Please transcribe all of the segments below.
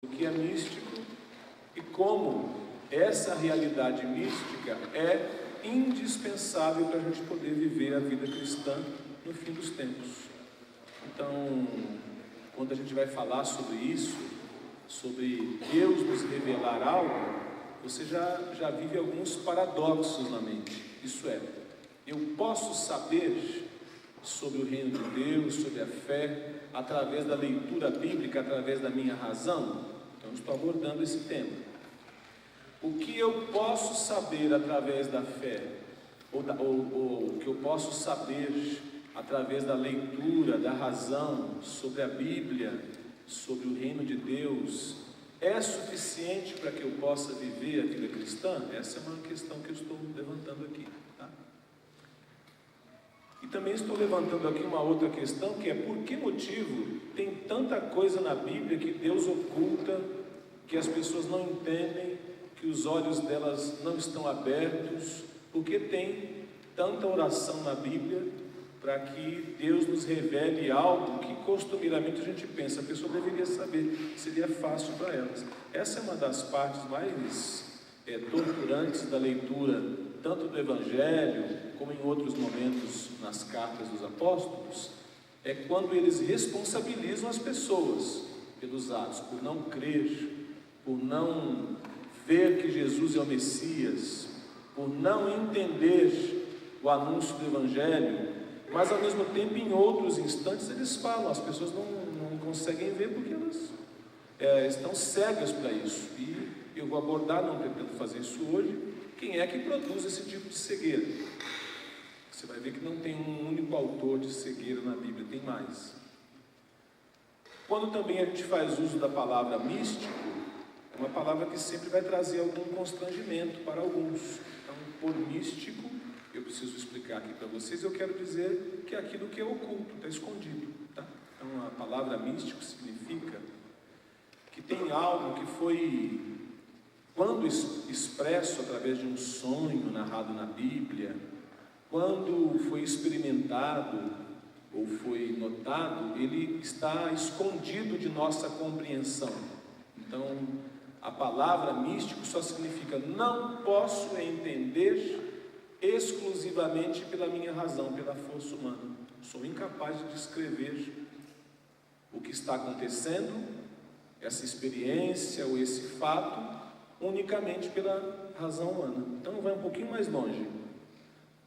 o que é místico e como essa realidade mística é indispensável para a gente poder viver a vida cristã no fim dos tempos. Então, quando a gente vai falar sobre isso, sobre Deus nos revelar algo, você já vive alguns paradoxos na mente. Isso é, eu posso saber sobre o reino de Deus, sobre a fé, através da leitura bíblica, através da minha razão. Então, estou abordando esse tema. O que eu posso saber através da fé, ou o que eu posso saber através da leitura, da razão, sobre a Bíblia, sobre o reino de Deus, é suficiente para que eu possa viver a vida cristã? Essa é uma questão que eu estou levantando aqui, tá? E também estou levantando aqui uma outra questão, que é por que motivo tem tanta coisa na Bíblia que Deus oculta, que as pessoas não entendem, que os olhos delas não estão abertos? Por que tem tanta oração na Bíblia para que Deus nos revele algo que costumeiramente a gente pensa, a pessoa deveria saber, seria fácil para elas? Essa é uma das partes mais torturantes da leitura, tanto do Evangelho, como em outros momentos nas cartas dos apóstolos, é quando eles responsabilizam as pessoas pelos atos, por não crer, por não ver que Jesus é o Messias, por não entender o anúncio do Evangelho, mas ao mesmo tempo em outros instantes eles falam, as pessoas não conseguem ver porque elas estão cegas para isso. E eu vou abordar, não pretendo fazer isso hoje, quem é que produz esse tipo de cegueira. Você vai ver que não tem um único autor de cegueira na Bíblia, tem mais. Quando também a gente faz uso da palavra místico, é uma palavra que sempre vai trazer algum constrangimento para alguns. Então, por místico, eu preciso explicar aqui para vocês, eu quero dizer que é aquilo que é oculto, está escondido, tá? Então, a palavra místico significa que tem algo que foi, quando expresso através de um sonho narrado na Bíblia, quando foi experimentado ou foi notado, ele está escondido de nossa compreensão. Então, a palavra místico só significa não posso entender exclusivamente pela minha razão, pela força humana. Sou incapaz de descrever o que está acontecendo, essa experiência ou esse fato, unicamente pela razão humana. Então vai um pouquinho mais longe.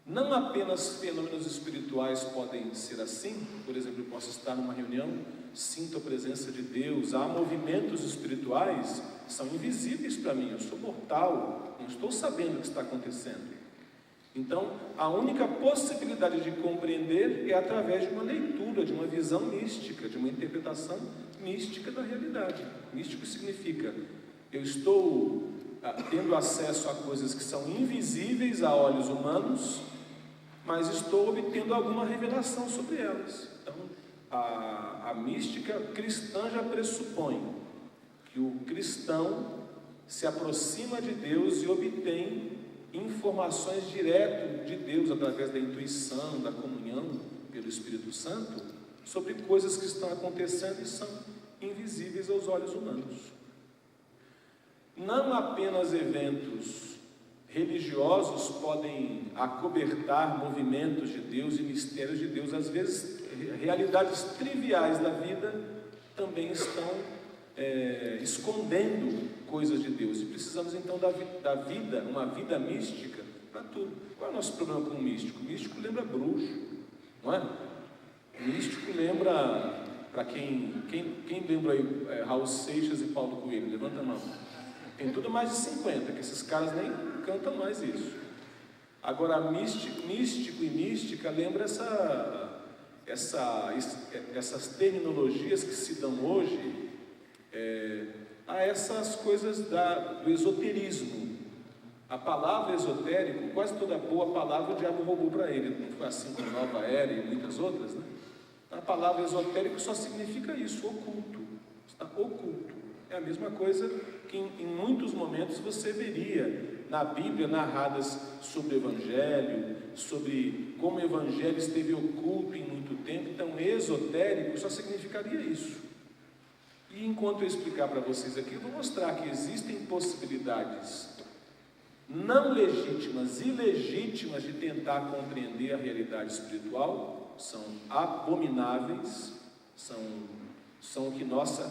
Não apenas fenômenos espirituais podem ser assim. Por exemplo, eu posso estar numa reunião, sinto a presença de Deus, há movimentos espirituais que são invisíveis para mim, eu sou mortal, não estou sabendo o que está acontecendo. Então, a única possibilidade de compreender é através de uma leitura, de uma visão mística, de uma interpretação mística da realidade. Místico significa, eu estou tendo acesso a coisas que são invisíveis a olhos humanos, mas estou obtendo alguma revelação sobre elas. Então, a mística cristã já pressupõe que o cristão se aproxima de Deus e obtém informações direto de Deus através da intuição, da comunhão pelo Espírito Santo, sobre coisas que estão acontecendo e são invisíveis aos olhos humanos. Não apenas eventos religiosos podem acobertar movimentos de Deus e mistérios de Deus, às vezes realidades triviais da vida também estão escondendo coisas de Deus, e precisamos então da vida, uma vida mística para tudo. Qual é o nosso problema com o místico? O místico lembra bruxo, não é? O místico lembra, para quem lembra aí, Raul Seixas e Paulo Coelho? Levanta a mão. Tem tudo mais de 50, que esses caras nem cantam mais isso. Agora, místico e mística lembra essas terminologias que se dão hoje a essas coisas do esoterismo. A palavra esotérico, quase toda boa palavra o diabo roubou para ele, não foi assim com Nova Era e muitas outras, né? A palavra esotérico só significa isso, oculto, está oculto. É a mesma coisa que em muitos momentos você veria na Bíblia narradas sobre o Evangelho, sobre como o Evangelho esteve oculto em muito tempo. Então, esotérico só significaria isso. E enquanto eu explicar para vocês aqui, eu vou mostrar que existem possibilidades não legítimas, ilegítimas de tentar compreender a realidade espiritual, são abomináveis, são o que nossa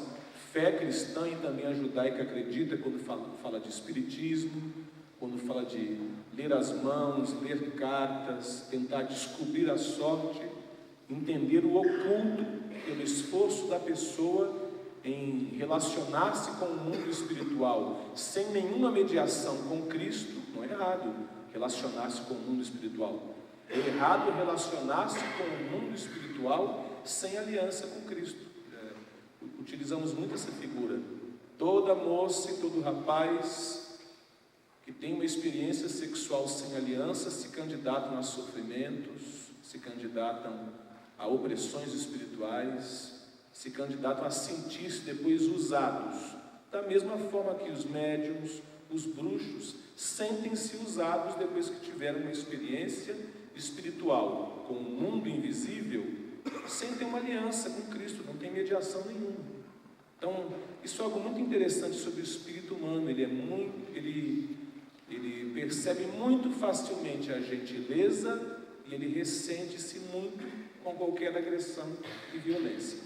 fé cristã e também a judaica acredita quando fala de espiritismo, quando fala de ler as mãos, ler cartas, tentar descobrir a sorte, entender o oculto pelo esforço da pessoa em relacionar-se com o mundo espiritual sem nenhuma mediação com Cristo. Não é errado relacionar-se com o mundo espiritual, é errado relacionar-se com o mundo espiritual sem aliança com Cristo. Utilizamos muito essa figura. Toda moça e todo rapaz que tem uma experiência sexual sem aliança se candidatam a sofrimentos, se candidatam a opressões espirituais, se candidatam a sentir-se depois usados, da mesma forma que os médiuns, os bruxos, sentem-se usados depois que tiveram uma experiência espiritual com o mundo invisível, sem ter uma aliança com Cristo, não tem mediação nenhuma. Então, isso é algo muito interessante sobre o espírito humano. Ele percebe muito facilmente a gentileza e ele ressente-se muito com qualquer agressão e violência.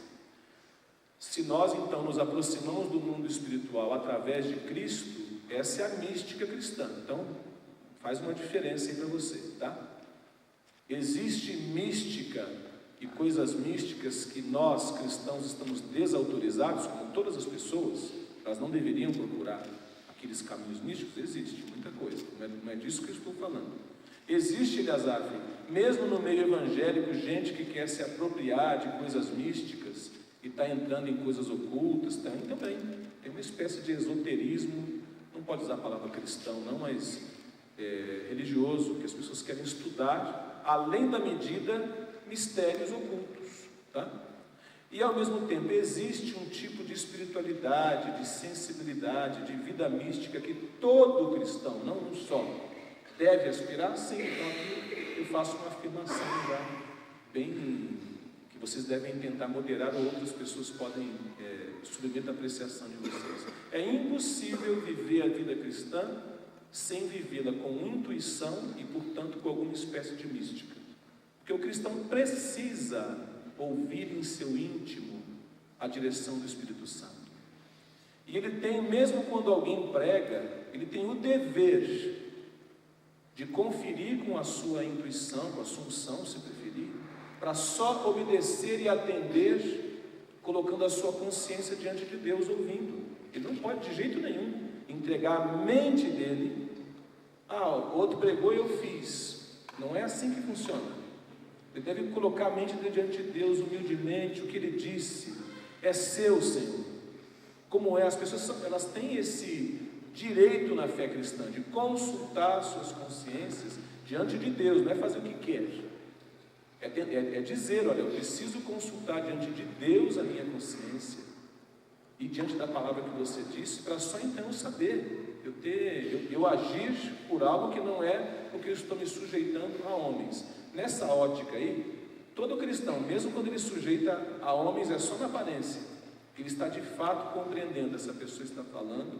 Se nós então nos aproximamos do mundo espiritual através de Cristo, essa é a mística cristã. Então, faz uma diferença aí para você, tá? Existe mística e coisas místicas que nós cristãos estamos desautorizados, como todas as pessoas, elas não deveriam procurar aqueles caminhos místicos. Existe muita coisa, não é disso que eu estou falando. Existe, Eleazar, mesmo no meio evangélico, gente que quer se apropriar de coisas místicas e está entrando em coisas ocultas, também tem uma espécie de esoterismo, não pode usar a palavra cristão não, mas religioso, que as pessoas querem estudar, além da medida, mistérios ocultos, tá? E ao mesmo tempo existe um tipo de espiritualidade, de sensibilidade, de vida mística que todo cristão, não um só, deve aspirar. Sim, então aqui eu faço uma afirmação já bem que vocês devem tentar moderar, ou outras pessoas podem submeter a apreciação de vocês. É impossível viver a vida cristã sem vivê-la com intuição e, portanto, com alguma espécie de mística. Porque o cristão precisa ouvir em seu íntimo a direção do Espírito Santo. E ele tem, mesmo quando alguém prega, ele tem o dever de conferir com a sua intuição, com a sua unção, se preferir, para só obedecer e atender, colocando a sua consciência diante de Deus, ouvindo. Ele não pode de jeito nenhum entregar a mente dele. Outro pregou e eu fiz. Não é assim que funciona. Ele deve colocar a mente dele diante de Deus humildemente. O que ele disse é seu, Senhor. Como as pessoas elas têm esse direito na fé cristã de consultar suas consciências diante de Deus. Não é fazer o que quer, é dizer: olha, eu preciso consultar diante de Deus a minha consciência e diante da palavra que você disse, para só então saber, eu agir por algo que não é porque eu estou me sujeitando a homens. Nessa ótica aí, todo cristão, mesmo quando ele sujeita a homens, é só na aparência. Ele está de fato compreendendo, essa pessoa está falando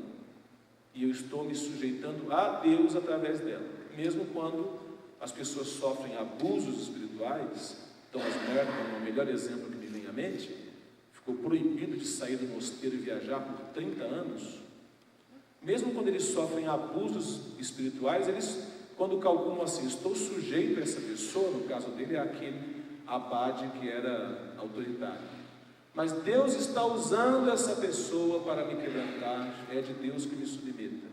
e eu estou me sujeitando a Deus através dela. Mesmo quando as pessoas sofrem abusos espirituais, Thomas Merton é o melhor exemplo que me vem à mente. Ficou proibido de sair do mosteiro e viajar por 30 anos. Mesmo quando eles sofrem abusos espirituais, eles, quando calculam assim, estou sujeito a essa pessoa, no caso dele é aquele abade que era autoritário. Mas Deus está usando essa pessoa para me quebrantar, é de Deus que me submeta.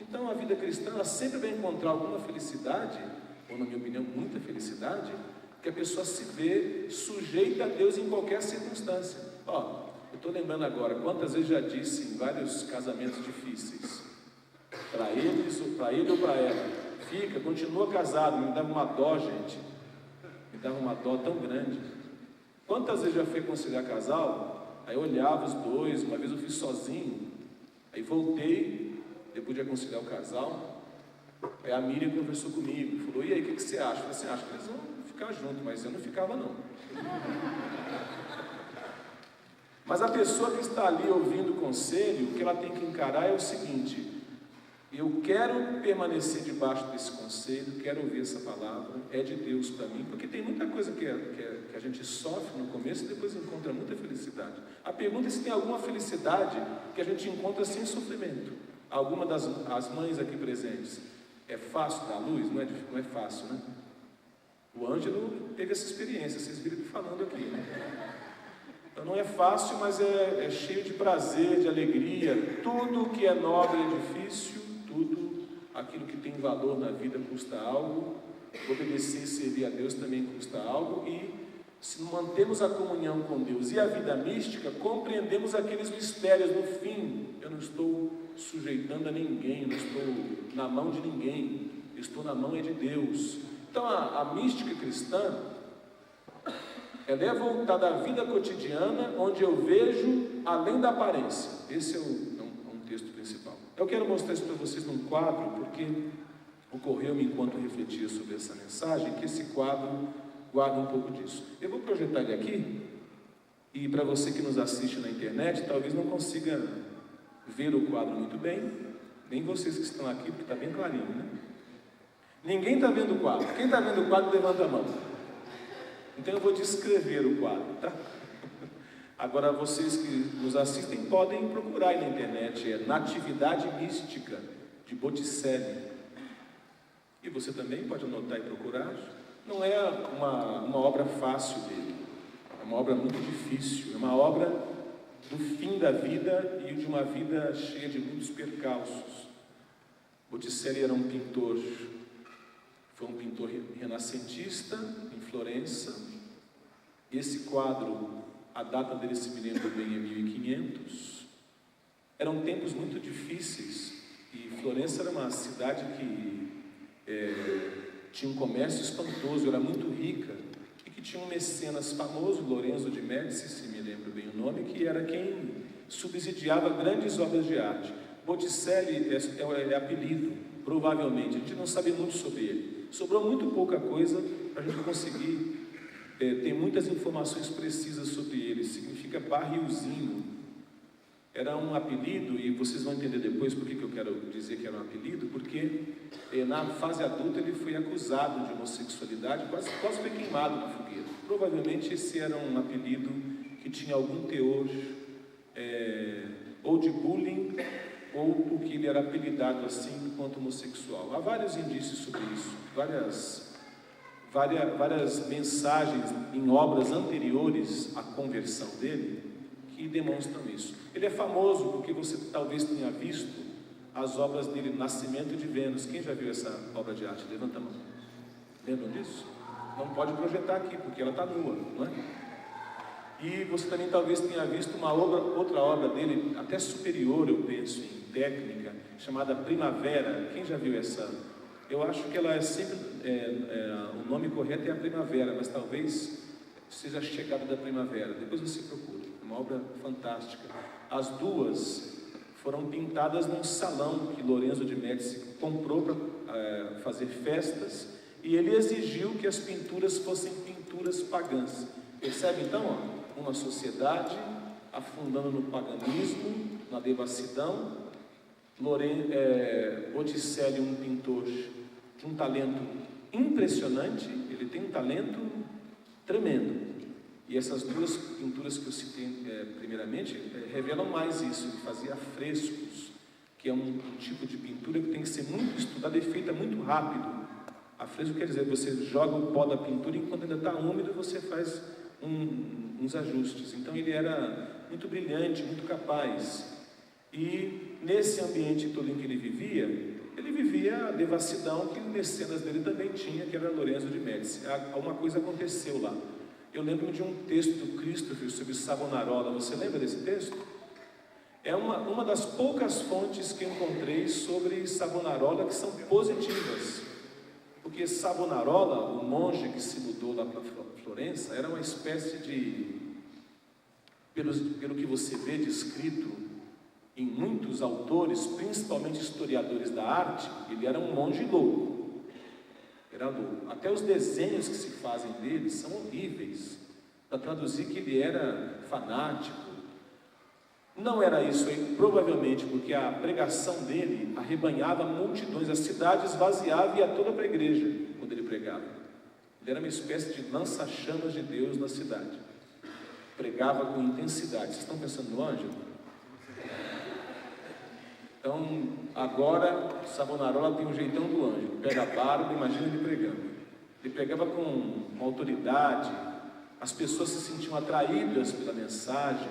Então a vida cristã, ela sempre vai encontrar alguma felicidade, ou na minha opinião, muita felicidade, que a pessoa se vê sujeita a Deus em qualquer circunstância. Eu estou lembrando agora, quantas vezes já disse em vários casamentos difíceis, para ele ou para ela, continua casado, me dava uma dó, gente, me dava uma dó tão grande. Quantas vezes já fui aconselhar casal, aí eu olhava os dois, uma vez eu fiz sozinho, aí voltei, depois de aconselhar o casal, aí a Miriam conversou comigo, falou: e aí, o que você acha? Eu falei assim: acho que eles vão ficar juntos, mas eu não ficava não. Mas a pessoa que está ali ouvindo o conselho, o que ela tem que encarar é o seguinte: eu quero permanecer debaixo desse conselho, quero ouvir essa palavra, é de Deus para mim, porque tem muita coisa que a gente sofre no começo e depois encontra muita felicidade. A pergunta é se tem alguma felicidade que a gente encontra sem sofrimento. Alguma as mães aqui presentes, é fácil dar luz? Não é fácil, né? O Ângelo teve essa experiência, vocês viram ele falando aqui, né? Então não é fácil, mas é cheio de prazer, de alegria. Tudo que é nobre é difícil, tudo aquilo que tem valor na vida custa algo. Obedecer e servir a Deus também custa algo. E se mantemos a comunhão com Deus e a vida mística, compreendemos aqueles mistérios. No fim, eu não estou sujeitando a ninguém, não estou na mão de ninguém, estou na mão de Deus. Então a mística cristã, ela é voltada à vida cotidiana, onde eu vejo além da aparência. Esse é um texto principal. Eu quero mostrar isso para vocês num quadro, porque ocorreu-me enquanto refletia sobre essa mensagem, que esse quadro guarda um pouco disso. Eu vou projetar ele aqui, e para você que nos assiste na internet, talvez não consiga ver o quadro muito bem, nem vocês que estão aqui, porque está bem clarinho, né? Ninguém está vendo o quadro. Quem está vendo o quadro, levanta a mão. Então eu vou descrever o quadro, tá? Agora vocês que nos assistem podem procurar aí na internet, é Natividade Mística, de Botticelli. E você também pode anotar e procurar. Não é uma obra fácil dele, é uma obra muito difícil, é uma obra do fim da vida e de uma vida cheia de muitos percalços. Botticelli era um pintor, foi um pintor renascentista em Florença. Esse quadro, a data dele, se me lembro bem, é 1500. Eram tempos muito difíceis e Florença era uma cidade que tinha um comércio espantoso, era muito rica e que tinha um mecenas famoso, Lorenzo de Médici, se me lembro bem o nome, que era quem subsidiava grandes obras de arte. Botticelli é apelido, provavelmente, a gente não sabe muito sobre ele. Sobrou muito pouca coisa para a gente conseguir ter muitas informações precisas sobre ele. Significa barrilzinho. Era um apelido, e vocês vão entender depois por que eu quero dizer que era um apelido, porque na fase adulta ele foi acusado de homossexualidade, quase foi queimado na fogueira. Provavelmente esse era um apelido que tinha algum teor ou de bullying, ou porque ele era apelidado assim enquanto homossexual. Há vários indícios sobre isso, várias mensagens em obras anteriores à conversão dele que demonstram isso. Ele é famoso porque você talvez tenha visto as obras dele, Nascimento de Vênus. Quem já viu essa obra de arte? Levanta a mão. Lembram disso? Não pode projetar aqui porque ela está nua, não é? E você também talvez tenha visto outra obra dele, até superior, eu penso, em técnica, chamada Primavera. Quem já viu essa? Eu acho que ela é sempre, o nome correto é a Primavera, mas talvez seja a Chegada da Primavera. Depois você procura, é uma obra fantástica. As duas foram pintadas num salão que Lorenzo de Médici comprou para fazer festas, e ele exigiu que as pinturas fossem pinturas pagãs. Percebe então, ó? Uma sociedade afundando no paganismo, na devassidão. Botticelli, um pintor de um talento impressionante, ele tem um talento tremendo. E essas duas pinturas que eu citei primeiramente revelam mais isso. Ele fazia frescos, que é um tipo de pintura que tem que ser muito estudada e feita muito rápido. A fresco quer dizer, você joga o pó da pintura enquanto ainda está úmido, você faz uns ajustes. Então ele era muito brilhante, muito capaz. E nesse ambiente todo em que ele vivia a devassidão que o mecenas dele também tinha, que era Lorenzo de Médici. Uma coisa aconteceu lá. Eu lembro de um texto do Christopher sobre Savonarola. Você lembra desse texto? É uma das poucas fontes que encontrei sobre Savonarola que são positivas. Porque Savonarola, o monge que se mudou lá para Florença, era uma espécie de, pelo que você vê descrito em muitos autores, principalmente historiadores da arte, ele era um monge louco. Era louco. Até os desenhos que se fazem dele são horríveis, para traduzir que ele era fanático. Não era isso aí, provavelmente porque a pregação dele arrebanhava multidões, a cidade esvaziava e ia toda para a igreja quando ele pregava. Ele era uma espécie de lança-chamas de Deus na cidade, pregava com intensidade. Vocês estão pensando no anjo? Então, agora, Savonarola tem um jeitão do anjo, pega a barba, imagina ele pregando. Ele pregava com autoridade, as pessoas se sentiam atraídas pela mensagem,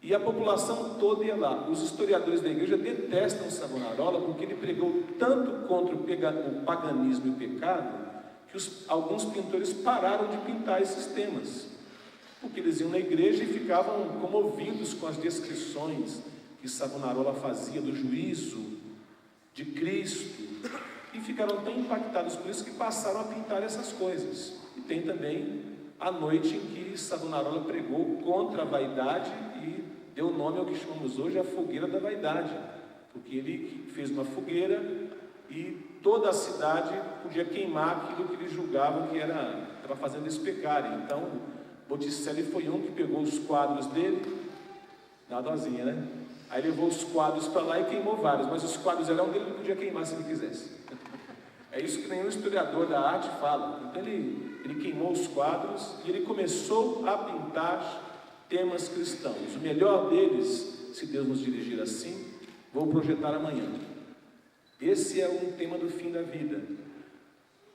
e a população toda ia lá. Os historiadores da igreja detestam Savonarola porque ele pregou tanto contra o paganismo e o pecado, que alguns pintores pararam de pintar esses temas, porque eles iam na igreja e ficavam comovidos com as descrições que Savonarola fazia do juízo de Cristo, e ficaram tão impactados por isso que passaram a pintar essas coisas. E tem também a noite em que Savonarola pregou contra a vaidade e deu nome ao que chamamos hoje a fogueira da vaidade, porque ele fez uma fogueira e toda a cidade podia queimar aquilo que eles julgavam que estava fazendo eles pecarem. Então Botticelli foi um que pegou os quadros dele, na dozinha, né? Aí levou os quadros para lá e queimou vários, mas os quadros eram dele, ele podia queimar se ele quisesse. É isso que nenhum historiador da arte fala. Então ele queimou os quadros e ele começou a pintar temas cristãos. O melhor deles, se Deus nos dirigir assim, vou projetar amanhã. Esse é um tema do fim da vida,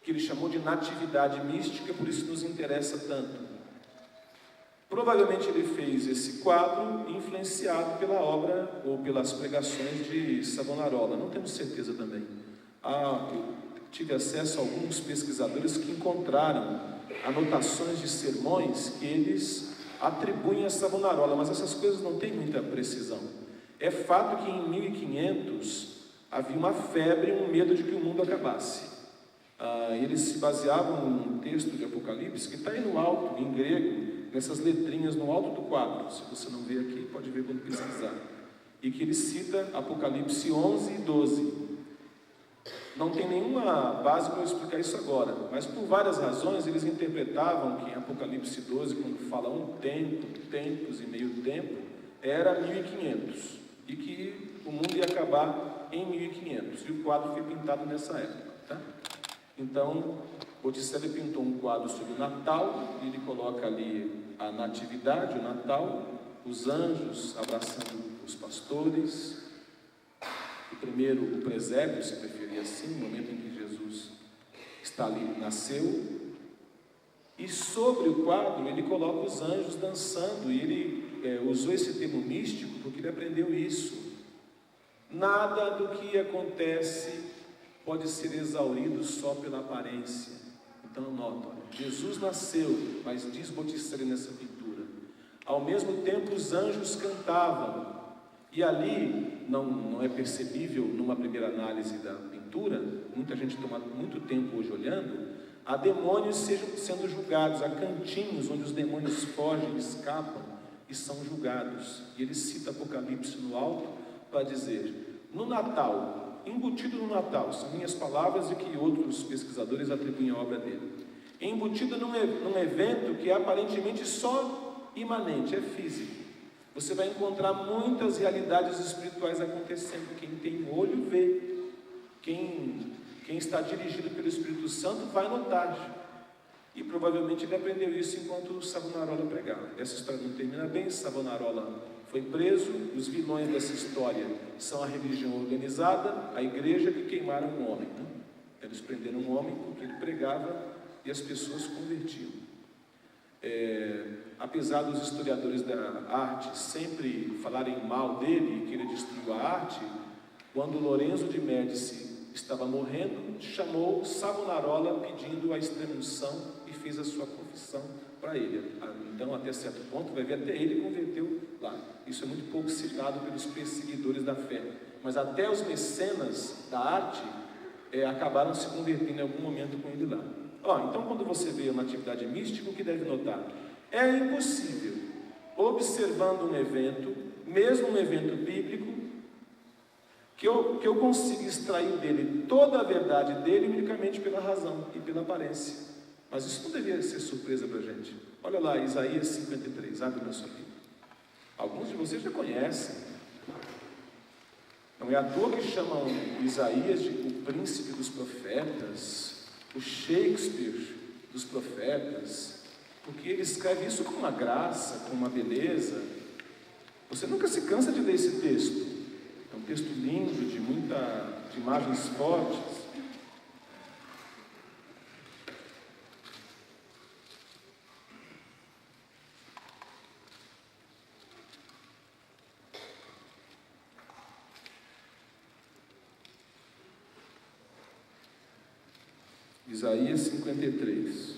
que ele chamou de natividade mística, por isso nos interessa tanto. Provavelmente ele fez esse quadro influenciado pela obra ou pelas pregações de Savonarola, não temos certeza também. Eu tive acesso a alguns pesquisadores que encontraram anotações de sermões que eles atribuem a Savonarola, mas essas coisas não têm muita precisão. É fato que em 1500 havia uma febre, um medo de que o mundo acabasse. Eles se baseavam num texto de Apocalipse que está aí no alto, em grego, nessas letrinhas no alto do quadro. Se você não vê aqui, pode ver quando pesquisar. E que ele cita Apocalipse 11 e 12. Não tem nenhuma base para eu explicar isso agora, mas por várias razões eles interpretavam que em Apocalipse 12, quando fala um tempo, tempos e meio tempo, era 1500 e que o mundo ia acabar em 1500, e o quadro foi pintado nessa época, tá? Então Botticelli pintou um quadro sobre o Natal, e ele coloca ali a natividade, o Natal, os anjos abraçando os pastores, o primeiro, o presépio, se preferir assim, o momento em que Jesus está ali, nasceu, e sobre o quadro ele coloca os anjos dançando, e ele usou esse termo místico porque ele aprendeu isso. Nada do que acontece pode ser exaurido só pela aparência. Então nota, Jesus nasceu, mas diz Botticelli nessa pintura, ao mesmo tempo os anjos cantavam, e ali não é percebível numa primeira análise da pintura, muita gente toma muito tempo hoje olhando, há demônios sendo julgados, há cantinhos onde os demônios fogem, escapam e são julgados, e ele cita Apocalipse no alto para dizer, no Natal, embutido no Natal, são minhas palavras e que outros pesquisadores atribuem à obra dele, embutido num evento que é aparentemente só imanente, é físico, você vai encontrar muitas realidades espirituais acontecendo. Quem tem olho vê, quem está dirigido pelo Espírito Santo vai notar. E provavelmente ele aprendeu isso enquanto Savonarola pregava. Essa história não termina bem. Savonarola foi preso, os vilões dessa história são a religião organizada, a igreja, que queimaram um homem, né? Eles prenderam um homem porque ele pregava e as pessoas convertiam. Apesar dos historiadores da arte sempre falarem mal dele e que ele destruiu a arte, quando Lorenzo de Médici estava morrendo, chamou Savonarola pedindo a extrema-unção e fez a sua confissão para ele. Então, até certo ponto, vai ver, até ele converteu lá. Isso é muito pouco citado pelos perseguidores da fé, mas até os mecenas da arte acabaram se convertendo em algum momento com ele lá. Então, quando você vê uma atividade mística, o que deve notar? É impossível, observando um evento, mesmo um evento bíblico, que eu consiga extrair dele toda a verdade dele unicamente pela razão e pela aparência. Mas isso não deveria ser surpresa para a gente. Olha lá, Isaías 53, abre na sua Bíblia. Alguns de vocês já conhecem. Não é à toa que chamam Isaías de o príncipe dos profetas, o Shakespeare dos profetas, porque ele escreve isso com uma graça, com uma beleza. Você nunca se cansa de ler esse texto. É um texto lindo, de imagens fortes. Isaías 53.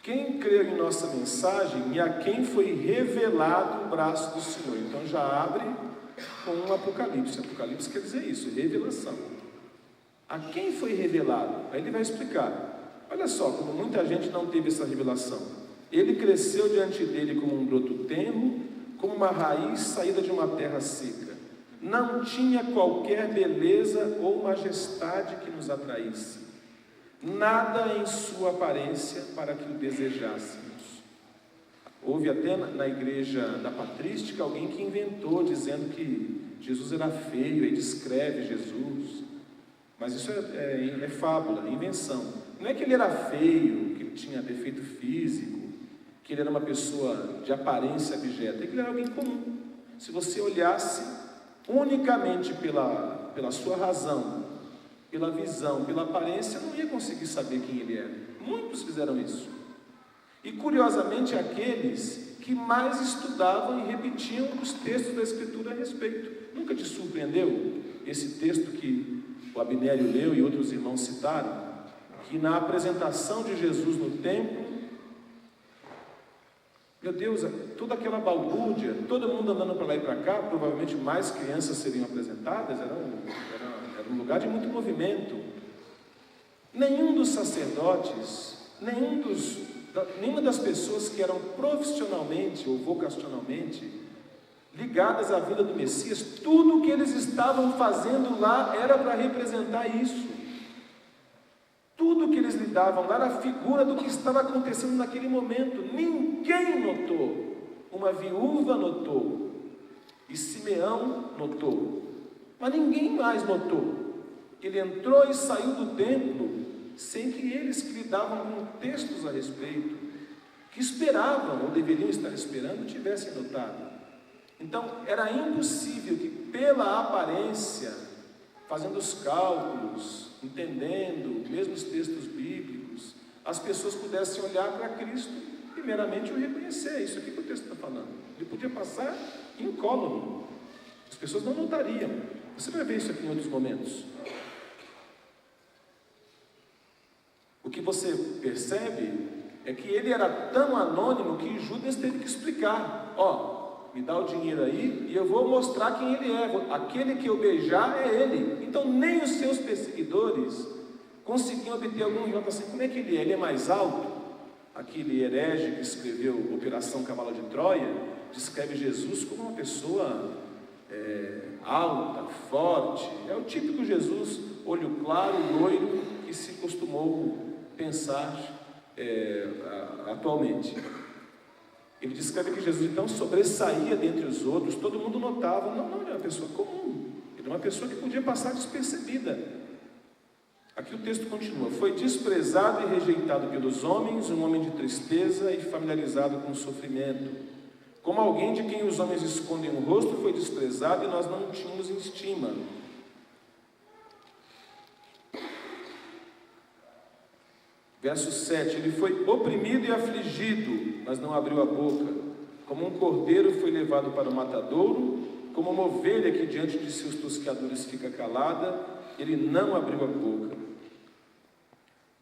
Quem creu em nossa mensagem e a quem foi revelado o braço do Senhor? Então já abre com um Apocalipse. Apocalipse quer dizer isso, revelação. A quem foi revelado? Aí ele vai explicar. Olha só, como muita gente não teve essa revelação. Ele cresceu diante dele como um broto tenro, como uma raiz saída de uma terra seca. Não tinha qualquer beleza ou majestade que nos atraísse. Nada em sua aparência para que o desejássemos. Houve até na igreja da patrística alguém que inventou, dizendo que Jesus era feio, e descreve Jesus. Mas isso é fábula, é invenção. Não é que ele era feio, que ele tinha defeito físico, que ele era uma pessoa de aparência abjeta, é que ele era alguém comum. Se você olhasse unicamente pela sua razão, pela visão, pela aparência, não ia conseguir saber quem ele era. Muitos fizeram isso. E curiosamente, aqueles que mais estudavam e repetiam os textos da Escritura a respeito. Nunca te surpreendeu esse texto que o Abinério leu e outros irmãos citaram? Que na apresentação de Jesus no templo, meu Deus, toda aquela balbúrdia, todo mundo andando para lá e para cá, provavelmente mais crianças seriam apresentadas, era um lugar de muito movimento. Nenhum dos sacerdotes, nenhuma das pessoas que eram profissionalmente ou vocacionalmente ligadas à vida do Messias, tudo o que eles estavam fazendo lá era para representar isso. Tudo o que eles lidavam lá era a figura do que estava acontecendo naquele momento. Ninguém notou. Uma viúva notou, e Simeão notou, mas ninguém mais notou. Ele entrou e saiu do templo sem que eles que lidavam com textos a respeito, que esperavam ou deveriam estar esperando, tivessem notado. Então era impossível que pela aparência, fazendo os cálculos, entendendo mesmo os textos bíblicos, as pessoas pudessem olhar para Cristo e meramente o reconhecer. É isso aqui que o texto está falando. Ele podia passar incólume, as pessoas não notariam. Você vai ver isso aqui em outros momentos. O que você percebe é que ele era tão anônimo que Judas teve que explicar: me dá o dinheiro aí e eu vou mostrar quem ele é. Aquele que eu beijar é ele. Então nem os seus perseguidores conseguiam obter algum relato assim. Como é que ele é? Ele é mais alto? Aquele herege que escreveu Operação Cavalo de Troia descreve Jesus como uma pessoa alta, forte. É o típico Jesus, olho claro, loiro, que se costumou pensar atualmente. Ele descreve que Jesus então sobressaía dentre os outros, todo mundo notava. Não, ele era uma pessoa comum, ele era uma pessoa que podia passar despercebida. Aqui o texto continua: foi desprezado e rejeitado pelos homens, um homem de tristeza e familiarizado com o sofrimento. Como alguém de quem os homens escondem o rosto, foi desprezado e nós não o tínhamos em estima. Verso 7, ele foi oprimido e afligido, mas não abriu a boca. Como um cordeiro foi levado para o matadouro, como uma ovelha que diante de seus tosqueadores fica calada, ele não abriu a boca.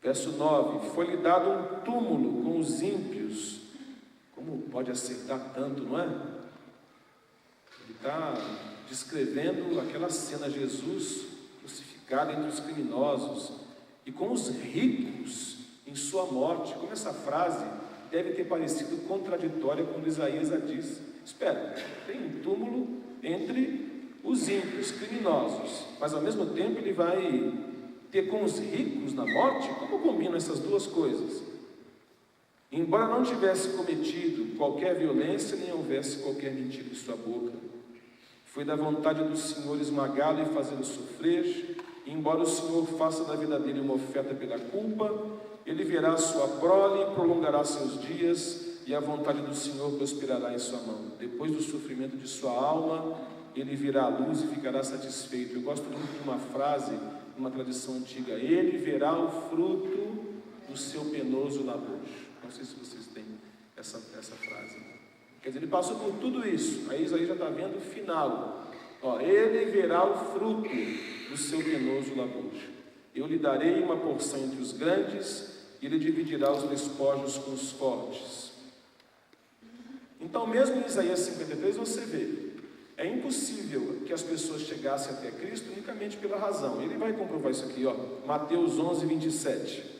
Verso 9, foi-lhe dado um túmulo com os ímpios. Como pode acertar tanto, não é? Ele está descrevendo aquela cena, Jesus crucificado entre os criminosos, e com os ricos em sua morte. Como essa frase deve ter parecido contraditória quando Isaías a diz. Espera, tem um túmulo entre os ímpios, criminosos, mas ao mesmo tempo ele vai ter com os ricos na morte? Como combinam essas duas coisas? Embora não tivesse cometido qualquer violência, nem houvesse qualquer mentira em sua boca, foi da vontade do Senhor esmagá-lo e fazê-lo sofrer. E embora o Senhor faça da vida dele uma oferta pela culpa, ele verá a sua prole, prolongará seus dias, e a vontade do Senhor prosperará em sua mão. Depois do sofrimento de sua alma, ele virá à luz e ficará satisfeito. Eu gosto muito de uma frase, uma tradição antiga: ele verá o fruto do seu penoso labor. Não sei se vocês têm essa frase. Quer dizer, ele passou por tudo isso. Aí Isaías já está vendo o final. Ele verá o fruto do seu penoso labor. Eu lhe darei uma porção entre os grandes, e ele dividirá os despojos com os fortes. Então, mesmo em Isaías 53, você vê, é impossível que as pessoas chegassem até Cristo unicamente pela razão. Ele vai comprovar isso aqui, Mateus 11, 27.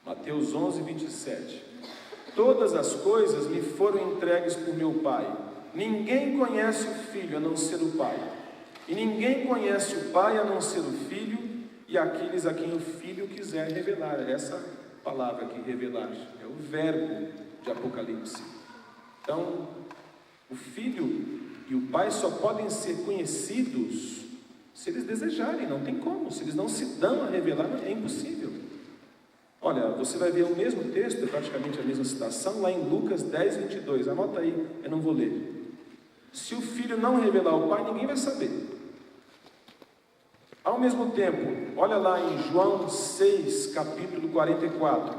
Mateus 11, 27. Todas as coisas me foram entregues por meu Pai. Ninguém conhece o Filho a não ser o Pai. E ninguém conhece o Pai a não ser o Filho e aqueles a quem o Filho quiser revelar. Essa palavra aqui, revelar, é o verbo de Apocalipse. Então, o Filho e o Pai só podem ser conhecidos se eles desejarem, não tem como. Se eles não se dão a revelar, é impossível. Olha, você vai ver o mesmo texto, é praticamente a mesma citação, lá em Lucas 10, 22. Anota aí, eu não vou ler. Se o Filho não revelar ao Pai, ninguém vai saber. Ao mesmo tempo, olha lá em João 6, capítulo 44.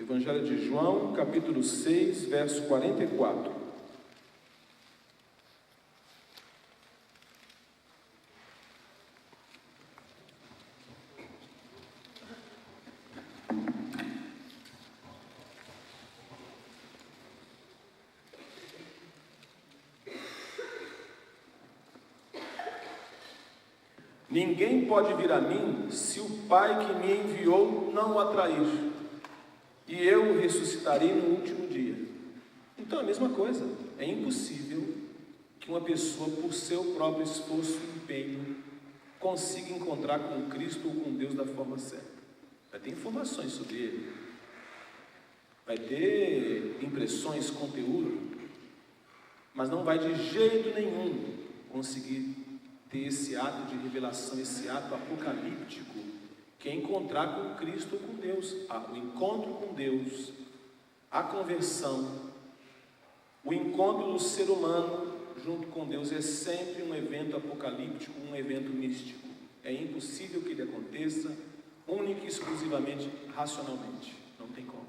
Evangelho de João, capítulo 6, verso 44. Ninguém pode vir a mim se o Pai que me enviou não o atrair, e eu o ressuscitarei no último dia. Então é a mesma coisa, é impossível que uma pessoa, por seu próprio esforço e empenho, consiga encontrar com Cristo ou com Deus da forma certa. Vai ter informações sobre Ele, vai ter impressões, conteúdo, mas não vai de jeito nenhum conseguir ter esse ato de revelação, esse ato apocalíptico, que é encontrar com Cristo ou com Deus. O encontro com Deus, a conversão, o encontro do ser humano junto com Deus é sempre um evento apocalíptico, um evento místico. É impossível que ele aconteça única e exclusivamente racionalmente. Não tem como.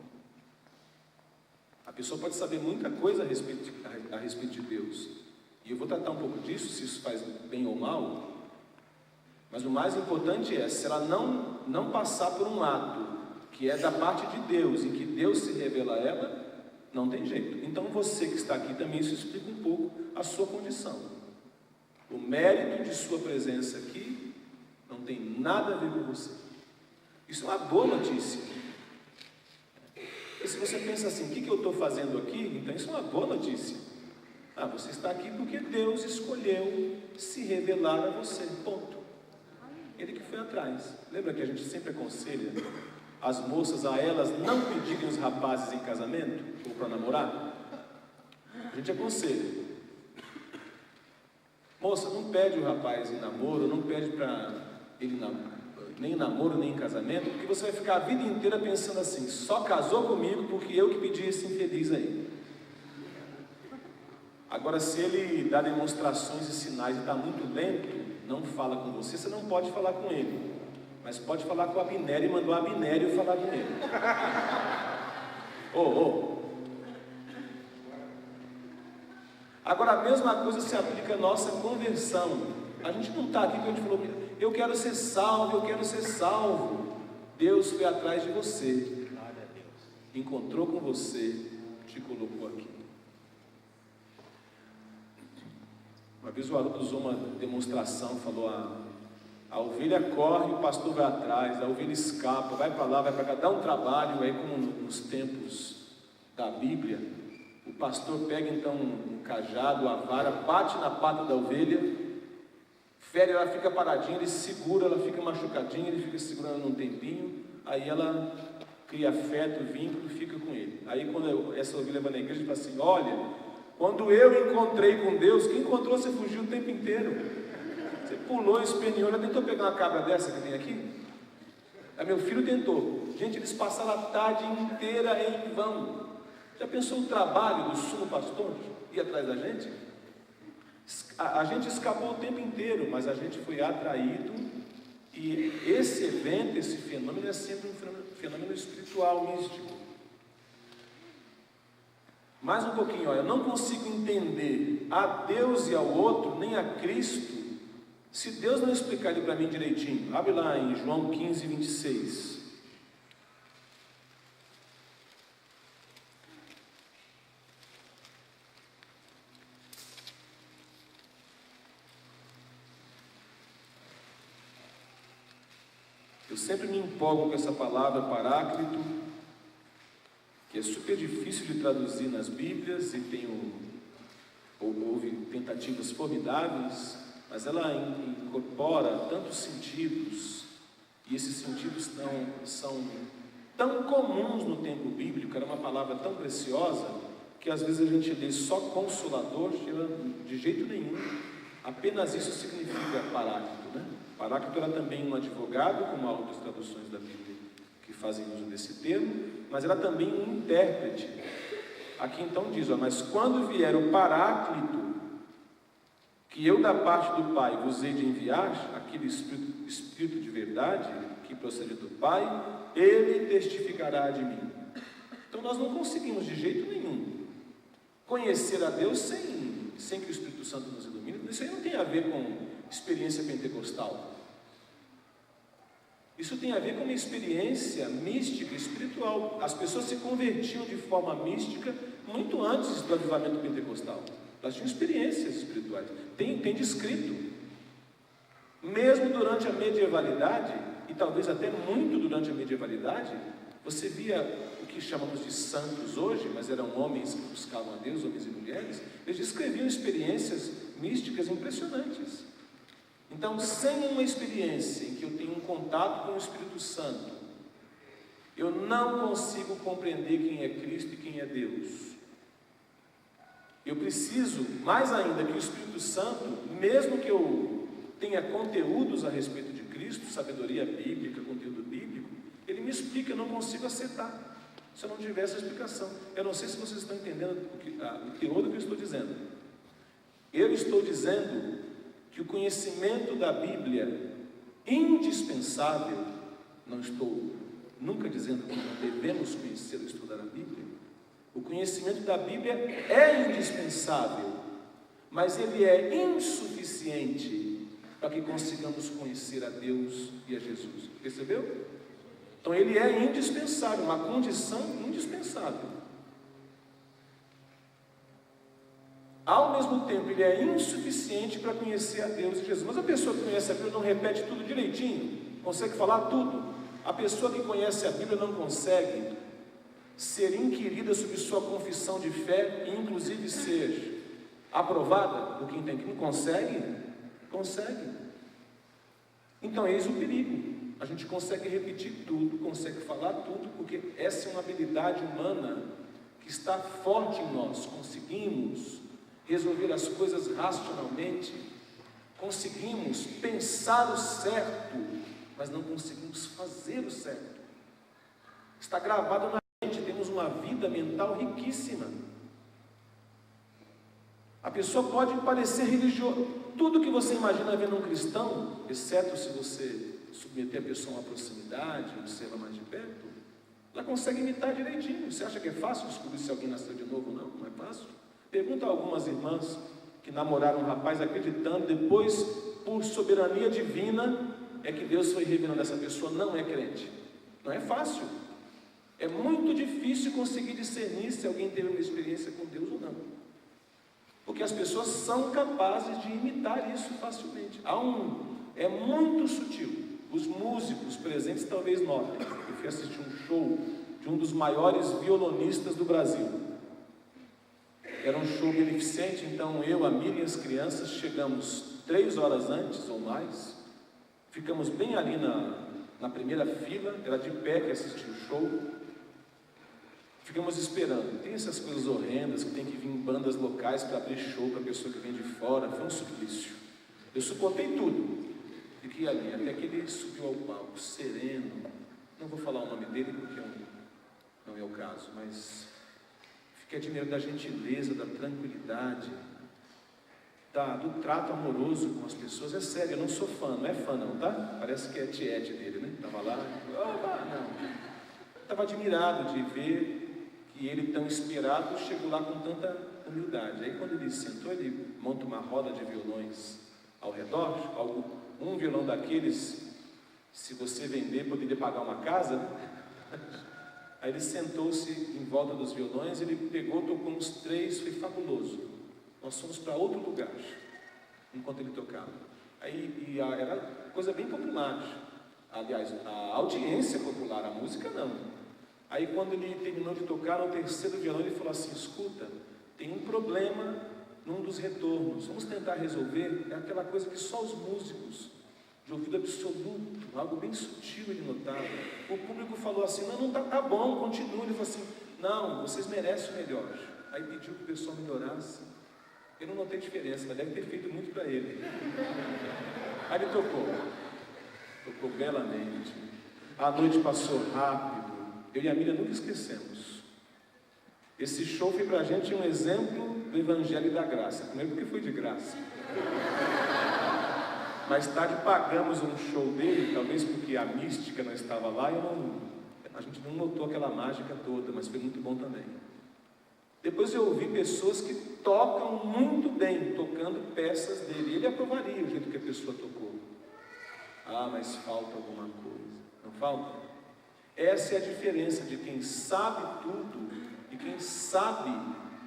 A pessoa pode saber muita coisa a respeito de Deus. E eu vou tratar um pouco disso, se isso faz bem ou mal. Mas o mais importante é, se ela não passar por um ato que é da parte de Deus, em que Deus se revela a ela, não tem jeito. Então você que está aqui também, isso explica um pouco a sua condição. O mérito de sua presença aqui não tem nada a ver com você. Isso é uma boa notícia. E se você pensa assim, o que eu estou fazendo aqui? Então isso é uma boa notícia. Você está aqui porque Deus escolheu se revelar a você, ponto. Ele que foi atrás. Lembra que a gente sempre aconselha as moças a elas não pedirem os rapazes em casamento, ou para namorar? A gente aconselha: moça, não pede o rapaz em namoro, não pede para ele nem em namoro, nem em casamento, porque você vai ficar a vida inteira pensando assim: só casou comigo porque eu que pedi esse infeliz aí. Agora, se ele dá demonstrações e sinais e está muito lento, não fala com você, você não pode falar com ele, mas pode falar com Abinério e mandar Abinério falar com ele. Agora, a mesma coisa se aplica à nossa conversão. A gente não está aqui porque a gente falou: eu quero ser salvo, eu quero ser salvo. Deus foi atrás de você. encontrou com você, te colocou aqui. Uma vez o aluno usou uma demonstração, falou: a ovelha corre, o pastor vai atrás, a ovelha escapa, vai para lá, vai para cá, dá um trabalho. Aí, como nos tempos da Bíblia, o pastor pega então um cajado, a vara, bate na pata da ovelha, fere, ela fica paradinha, ele segura, ela fica machucadinha, ele fica segurando um tempinho, aí ela cria afeto, vínculo, fica com ele. Aí quando essa ovelha vai na igreja, ele fala assim: olha, quando eu encontrei com Deus, quem encontrou você fugiu o tempo inteiro. Você pulou, esperneou, já tentou pegar uma cabra dessa que tem aqui? Aí meu filho tentou. Gente, eles passaram a tarde inteira em vão. Já pensou o trabalho do sumo pastor ir atrás da gente? A gente escapou o tempo inteiro, mas a gente foi atraído. E esse evento, esse fenômeno é sempre um fenômeno espiritual, místico. Mais um pouquinho, olha, eu não consigo entender a Deus e ao outro, nem a Cristo, se Deus não explicar ele para mim direitinho. Abre lá em João 15, 26. Eu sempre me empolgo com essa palavra paráclito, que é super difícil de traduzir nas Bíblias, e houve tentativas formidáveis, mas ela incorpora tantos sentidos, e esses sentidos são tão comuns no tempo bíblico. Era uma palavra tão preciosa, que às vezes a gente lê só consolador, de jeito nenhum, apenas isso significa paráclito, né? Paráclito era também um advogado, como há outras traduções da Bíblia que fazem uso desse termo, mas era também um intérprete. Aqui então diz: mas quando vier o Paráclito, que eu da parte do Pai vos hei de enviar, aquele Espírito de verdade, que procede do Pai, ele testificará de mim. Então nós não conseguimos de jeito nenhum conhecer a Deus sem que o Espírito Santo nos ilumine. Isso aí não tem a ver com experiência pentecostal. Isso tem a ver com uma experiência mística, espiritual. As pessoas se convertiam de forma mística muito antes do avivamento pentecostal. Elas tinham experiências espirituais. Tem descrito. Mesmo durante a medievalidade, e talvez até muito durante a medievalidade, você via o que chamamos de santos hoje, mas eram homens que buscavam a Deus, homens e mulheres. Eles descreviam experiências místicas impressionantes. Então, sem uma experiência em que eu tenho um contato com o Espírito Santo, eu não consigo compreender quem é Cristo e quem é Deus. Eu preciso, mais ainda, que o Espírito Santo, mesmo que eu tenha conteúdos a respeito de Cristo, sabedoria bíblica, conteúdo bíblico, ele me explica. Eu não consigo aceitar se eu não tiver essa explicação. Eu não sei se vocês estão entendendo o teor do que eu estou dizendo. Eu estou dizendo que o conhecimento da Bíblia indispensável, não estou nunca dizendo que não devemos conhecer ou estudar a Bíblia. O conhecimento da Bíblia é indispensável, mas ele é insuficiente para que consigamos conhecer a Deus e a Jesus. Percebeu? Então ele é indispensável, uma condição indispensável. Ao mesmo tempo, ele é insuficiente para conhecer a Deus e Jesus. Mas a pessoa que conhece a Bíblia não repete tudo direitinho, consegue falar tudo. A pessoa que conhece a Bíblia não consegue ser inquirida sobre sua confissão de fé e inclusive ser aprovada por quem tem que. Não consegue? Consegue. Então eis o perigo. A gente consegue repetir tudo, consegue falar tudo, porque essa é uma habilidade humana que está forte em nós. Conseguimos resolver as coisas racionalmente, conseguimos pensar o certo, mas não conseguimos fazer o certo. Está gravado na gente, temos uma vida mental riquíssima. A pessoa pode parecer religiosa, tudo que você imagina vendo um cristão, exceto se você submeter a pessoa a uma proximidade, observa mais de perto, ela consegue imitar direitinho. Você acha que é fácil descobrir se alguém nasceu de novo ou não? Não é fácil. Pergunta a algumas irmãs que namoraram um rapaz acreditando, depois, por soberania divina, é que Deus foi revelando essa pessoa não é crente. Não é fácil. É muito difícil conseguir discernir se alguém teve uma experiência com Deus ou não, porque as pessoas são capazes de imitar isso facilmente. É muito sutil. Os músicos presentes talvez notem. Eu fui assistir um show de um dos maiores violonistas do Brasil. Era um show beneficente, então eu, a Miriam e as crianças chegamos 3 horas antes ou mais. Ficamos bem ali na primeira fila, era de pé que assistiu o show. Ficamos esperando. Tem essas coisas horrendas que tem que vir bandas locais para abrir show para a pessoa que vem de fora. Foi um suplício. Eu suportei tudo. Fiquei ali, até que ele subiu ao palco, sereno. Não vou falar o nome dele porque não é o caso, mas fiquei admirando da gentileza, da tranquilidade, do trato amoroso com as pessoas. É sério, eu não sou fã, não é fã não, tá? Parece que é tiete dele, né? Estava lá, não. Estava admirado de ver que ele, tão inspirado, chegou lá com tanta humildade. Aí quando ele sentou, ele monta uma roda de violões ao redor, um violão daqueles, se você vender, poderia pagar uma casa, né? Aí ele sentou-se em volta dos violões, ele pegou, tocou uns 3, foi fabuloso. Nós fomos para outro lugar, enquanto ele tocava. Aí era coisa bem popular. Aliás, a audiência popular, a música não. Aí quando ele terminou de tocar no 3º violão, ele falou assim: escuta, tem um problema num dos retornos, vamos tentar resolver. É aquela coisa que só os músicos de ouvido absoluto, algo bem sutil ele notava. O público falou assim: não tá bom, continua. Ele falou assim: não, vocês merecem o melhor. Aí pediu que o pessoal melhorasse. Eu não notei diferença, mas deve ter feito muito para ele. Aí ele tocou belamente. A noite passou rápido. Eu e a Miriam nunca esquecemos. Esse show foi para a gente um exemplo do Evangelho da Graça. Primeiro porque foi de graça. Mais tarde pagamos um show dele, talvez porque a mística não estava lá, a gente não notou aquela mágica toda, mas foi muito bom também. Depois eu ouvi pessoas que tocam muito bem, tocando peças dele. Ele aprovaria o jeito que a pessoa tocou. Mas falta alguma coisa. Não falta? Essa é a diferença de quem sabe tudo e quem sabe,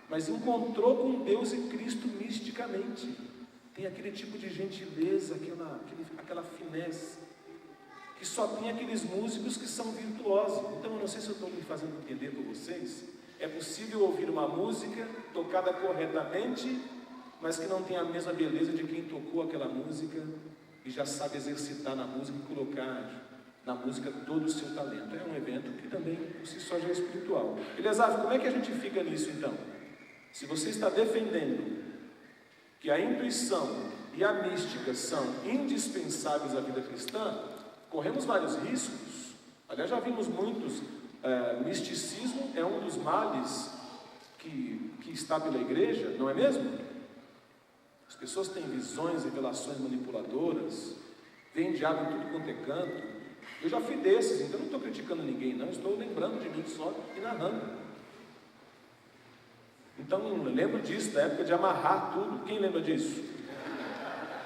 mas encontrou com Deus e Cristo misticamente. Tem aquele tipo de gentileza, aquela finesse, que só tem aqueles músicos que são virtuosos. Então eu não sei se eu estou me fazendo entender por vocês. É possível ouvir uma música tocada corretamente, mas que não tem a mesma beleza de quem tocou aquela música e já sabe exercitar na música e colocar na música todo o seu talento. É um evento que também por si só já é espiritual. Eliezer, como é que a gente fica nisso então? Se você está defendendo que a intuição e a mística são indispensáveis à vida cristã, corremos vários riscos. Aliás, já vimos muitos. Misticismo é um dos males que está pela igreja, não é mesmo? As pessoas têm visões, revelações manipuladoras, vem diabo em tudo quanto é canto. Eu já fui desses, então não estou criticando ninguém, não, estou lembrando de mim só e narrando. Então lembro disso, da época de amarrar tudo. Quem lembra disso?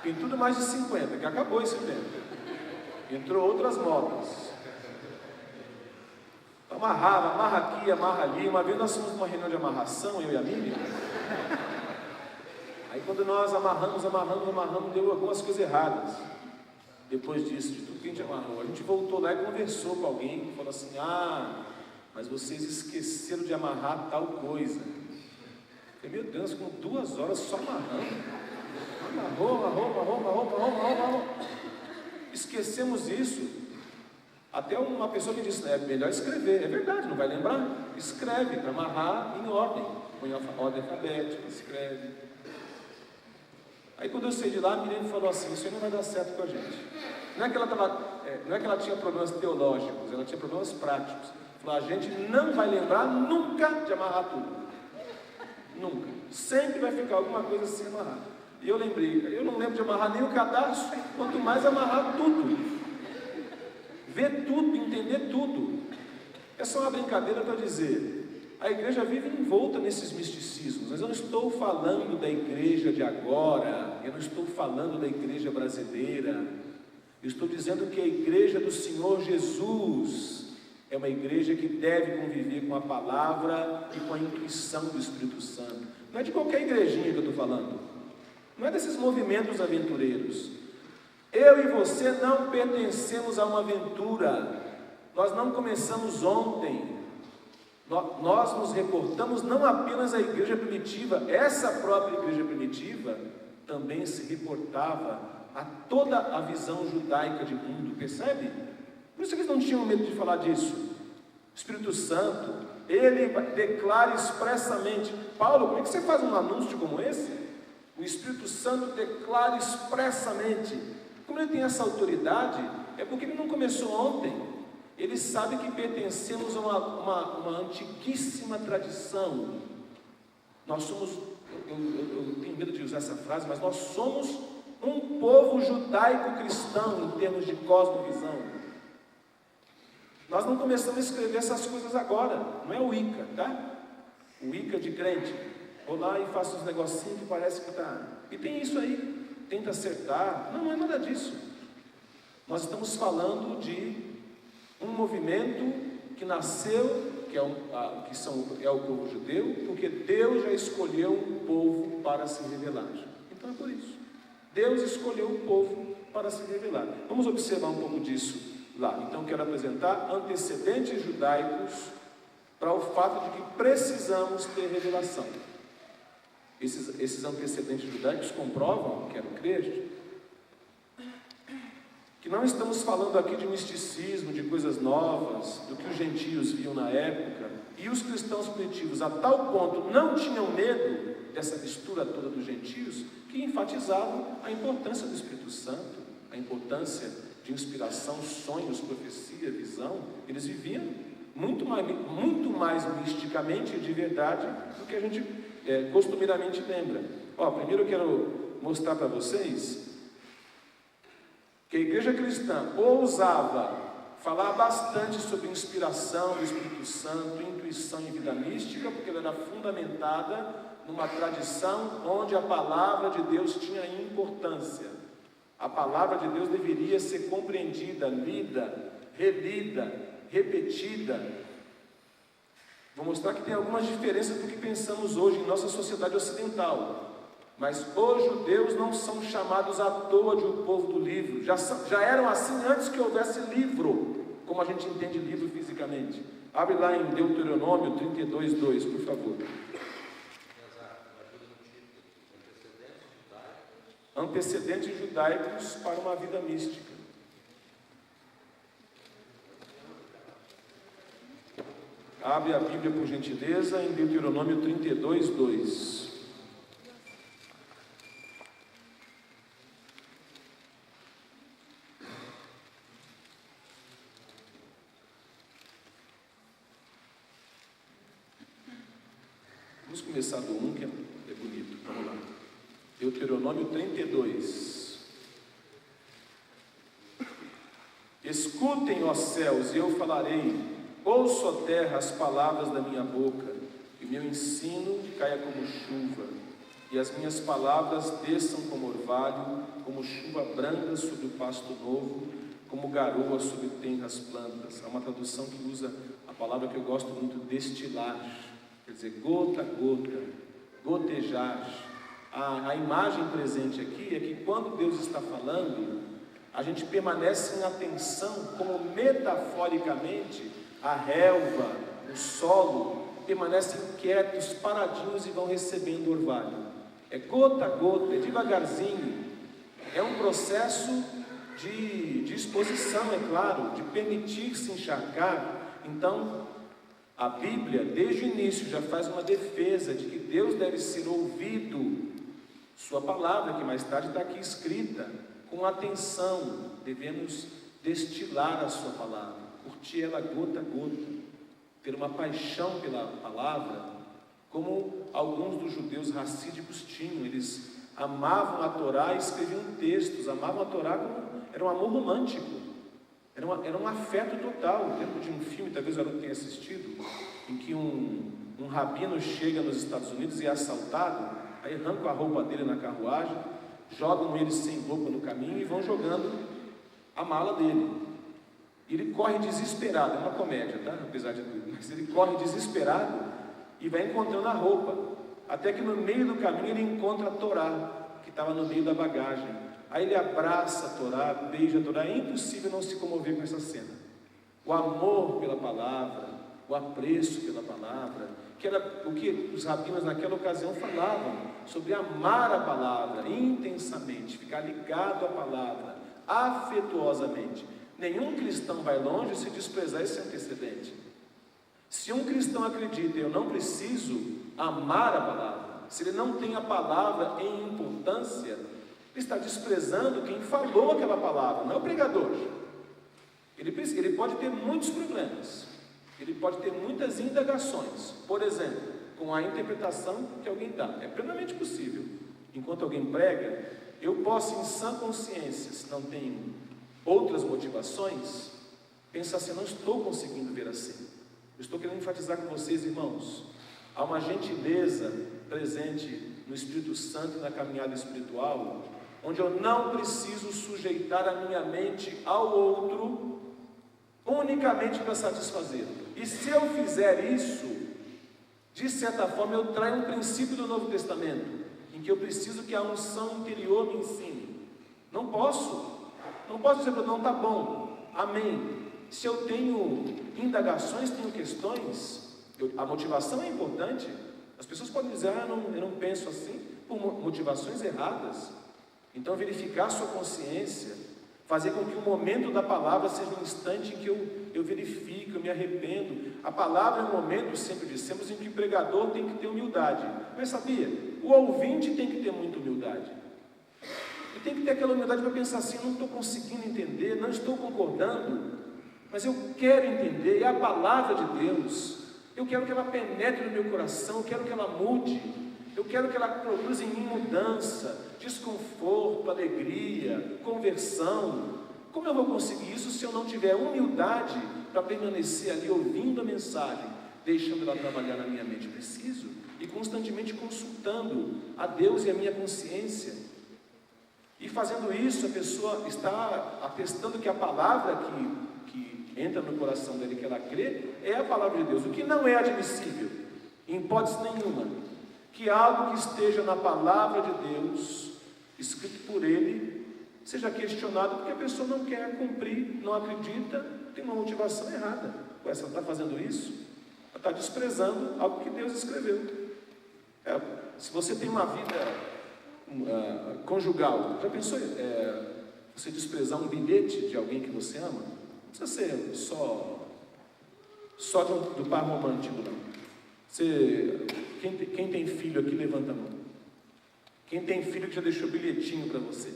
Tem tudo mais de 50, que acabou esse tempo. Entrou outras modas. Amarra aqui, amarra ali. Uma vez nós fomos numa reunião de amarração, eu e a Miriam. Aí quando nós amarramos, deu algumas coisas erradas. Depois disso, de tudo que a gente amarrou, a gente voltou lá e conversou com alguém que falou assim: mas vocês esqueceram de amarrar tal coisa. Eu falei: meu Deus, com 2 horas só amarrando. Amarrou. Esquecemos isso. Até uma pessoa me disse: é melhor escrever. É verdade, não vai lembrar? Escreve, para amarrar em ordem. Põe a ordem alfabética, escreve. Aí quando eu saí de lá, a Miriam falou assim: isso aí não vai dar certo com a gente. Não é que ela tinha problemas teológicos, ela tinha problemas práticos. Falou: a gente não vai lembrar nunca de amarrar tudo. Nunca. Sempre vai ficar alguma coisa sem amarrar. E eu lembrei, eu não lembro de amarrar nem o cadastro, quanto mais amarrar tudo. Ver tudo, entender tudo. É só uma brincadeira para dizer, a igreja vive envolta nesses misticismos, mas eu não estou falando da igreja de agora, eu não estou falando da igreja brasileira, eu estou dizendo que a igreja do Senhor Jesus é uma igreja que deve conviver com a palavra e com a intuição do Espírito Santo. Não é de qualquer igrejinha que eu estou falando, não é desses movimentos aventureiros. Eu e você não pertencemos a uma aventura, nós não começamos ontem, nós nos reportamos não apenas à igreja primitiva, essa própria igreja primitiva também se reportava a toda a visão judaica de mundo, percebe? Por isso eles não tinham medo de falar disso. O Espírito Santo, ele declara expressamente. Paulo, como é que você faz um anúncio como esse? O Espírito Santo declara expressamente. Como ele tem essa autoridade, é porque ele não começou ontem. Ele sabe que pertencemos a uma antiquíssima tradição. Nós somos, eu tenho medo de usar essa frase, mas nós somos um povo judaico-cristão em termos de cosmovisão. Nós não começamos a escrever essas coisas agora, não é o Wicca, tá? O Wicca de crente. Vou lá e faço uns negocinhos que parece que está... E tem isso aí, tenta acertar. Não, não é nada disso. Nós estamos falando de um movimento que nasceu, é o povo judeu, porque Deus já escolheu um povo para se revelar. Então é por isso. Deus escolheu um povo para se revelar. Vamos observar um pouco disso lá. Então quero apresentar antecedentes judaicos para o fato de que precisamos ter revelação. Esses antecedentes judaicos comprovam, quero crer, que não estamos falando aqui de misticismo, de coisas novas, do que os gentios viam na época, e os cristãos primitivos a tal ponto não tinham medo dessa mistura toda dos gentios, que enfatizavam a importância do Espírito Santo, a importância de inspiração, sonhos, profecia, visão. Eles viviam muito mais misticamente de verdade do que a gente costumeiramente lembra. Primeiro eu quero mostrar para vocês que a igreja cristã ousava falar bastante sobre inspiração do Espírito Santo, intuição e vida mística, porque ela era fundamentada numa tradição onde a palavra de Deus tinha importância. A palavra de Deus deveria ser compreendida, lida, relida, repetida. Vou mostrar que tem algumas diferenças do que pensamos hoje em nossa sociedade ocidental. Mas os judeus não são chamados à toa de o povo do livro. Já eram assim antes que houvesse livro, como a gente entende livro fisicamente. Abre lá em Deuteronômio 32:2, por favor. Antecedentes judaicos para uma vida mística. Abre a Bíblia, por gentileza, em Deuteronômio 32:2. Vamos começar do 1, que é bonito. Vamos lá. Deuteronômio 32. Escutem, ó céus, e eu falarei. Ouço, ó terra, as palavras da minha boca, e meu ensino caia como chuva, e as minhas palavras desçam como orvalho, como chuva branca sobre o pasto novo, como garoa sobre tenras plantas. Há uma tradução que usa a palavra que eu gosto muito, destilar, quer dizer, gota a gota, gotejar. A imagem presente aqui é que quando Deus está falando, a gente permanece em atenção, como metaforicamente a relva, o solo, permanecem quietos, paradinhos e vão recebendo o orvalho. É gota a gota, é devagarzinho. É um processo de exposição, é claro, de permitir-se encharcar. Então, a Bíblia, desde o início, já faz uma defesa de que Deus deve ser ouvido. Sua palavra, que mais tarde está aqui escrita, com atenção, devemos destilar a sua palavra, curtir ela gota a gota, ter uma paixão pela palavra, como alguns dos judeus racídicos tinham. Eles amavam a Torá e escreviam textos, amavam a Torá como era um amor romântico, era um afeto total. Eu lembro de um filme, talvez o Haroldo tenha assistido, em que um rabino chega nos Estados Unidos e é assaltado, aí arrancam a roupa dele na carruagem, jogam ele sem roupa no caminho e vão jogando a mala dele. e ele corre desesperado, é uma comédia, tá? Apesar de tudo, mas ele corre desesperado e vai encontrando a roupa, até que no meio do caminho ele encontra a Torá, que estava no meio da bagagem. Aí ele abraça a Torá, beija a Torá. É impossível não se comover com essa cena. O amor pela palavra, o apreço pela palavra, que era o que os rabinos naquela ocasião falavam, sobre amar a palavra intensamente, ficar ligado à palavra, afetuosamente. Nenhum cristão vai longe se desprezar esse antecedente. Se um cristão acredita, eu não preciso amar a palavra, se ele não tem a palavra em importância, ele está desprezando quem falou aquela palavra, não é o pregador. Ele pode ter muitos problemas, ele pode ter muitas indagações, por exemplo, com a interpretação que alguém dá. É plenamente possível. Enquanto alguém prega, eu posso, em sã consciência, se não tenho outras motivações, pensar assim: não estou conseguindo ver assim. Eu estou querendo enfatizar com vocês, irmãos, há uma gentileza presente no Espírito Santo e na caminhada espiritual, onde eu não preciso sujeitar a minha mente ao outro unicamente para satisfazê-lo. E se eu fizer isso, de certa forma eu traio um princípio do Novo Testamento, em que eu preciso que a unção interior me ensine. Não posso dizer para não, está bom, amém. Se eu tenho indagações, tenho questões, a motivação é importante. As pessoas podem dizer: eu não penso assim, por motivações erradas. Então verificar a sua consciência, fazer com que o momento da palavra seja um instante em que eu verifico, eu me arrependo. A palavra é um momento, sempre dissemos, em que o pregador tem que ter humildade. Mas sabia? O ouvinte tem que ter muita humildade. E tem que ter aquela humildade para pensar assim: não estou conseguindo entender, não estou concordando, mas eu quero entender, é a palavra de Deus. Eu quero que ela penetre no meu coração, eu quero que ela mude, eu quero que ela produza em mim mudança, desconforto, alegria, conversão. Como eu vou conseguir isso se eu não tiver humildade para permanecer ali ouvindo a mensagem, deixando ela trabalhar na minha mente? Preciso, e constantemente consultando a Deus e a minha consciência. E fazendo isso, a pessoa está atestando que a palavra que entra no coração dele, que ela crê, é a palavra de Deus. O que não é admissível, em hipótese nenhuma, que algo que esteja na palavra de Deus, escrito por ele, seja questionado, porque a pessoa não quer cumprir, não acredita, tem uma motivação errada. Ué, se ela está fazendo isso, ela está desprezando algo que Deus escreveu. Se você tem uma vida conjugal, já pensou você desprezar um bilhete de alguém que você ama? Não precisa ser só do par romântico, não. Quem tem filho aqui, levanta a mão. Quem tem filho que já deixou bilhetinho para você?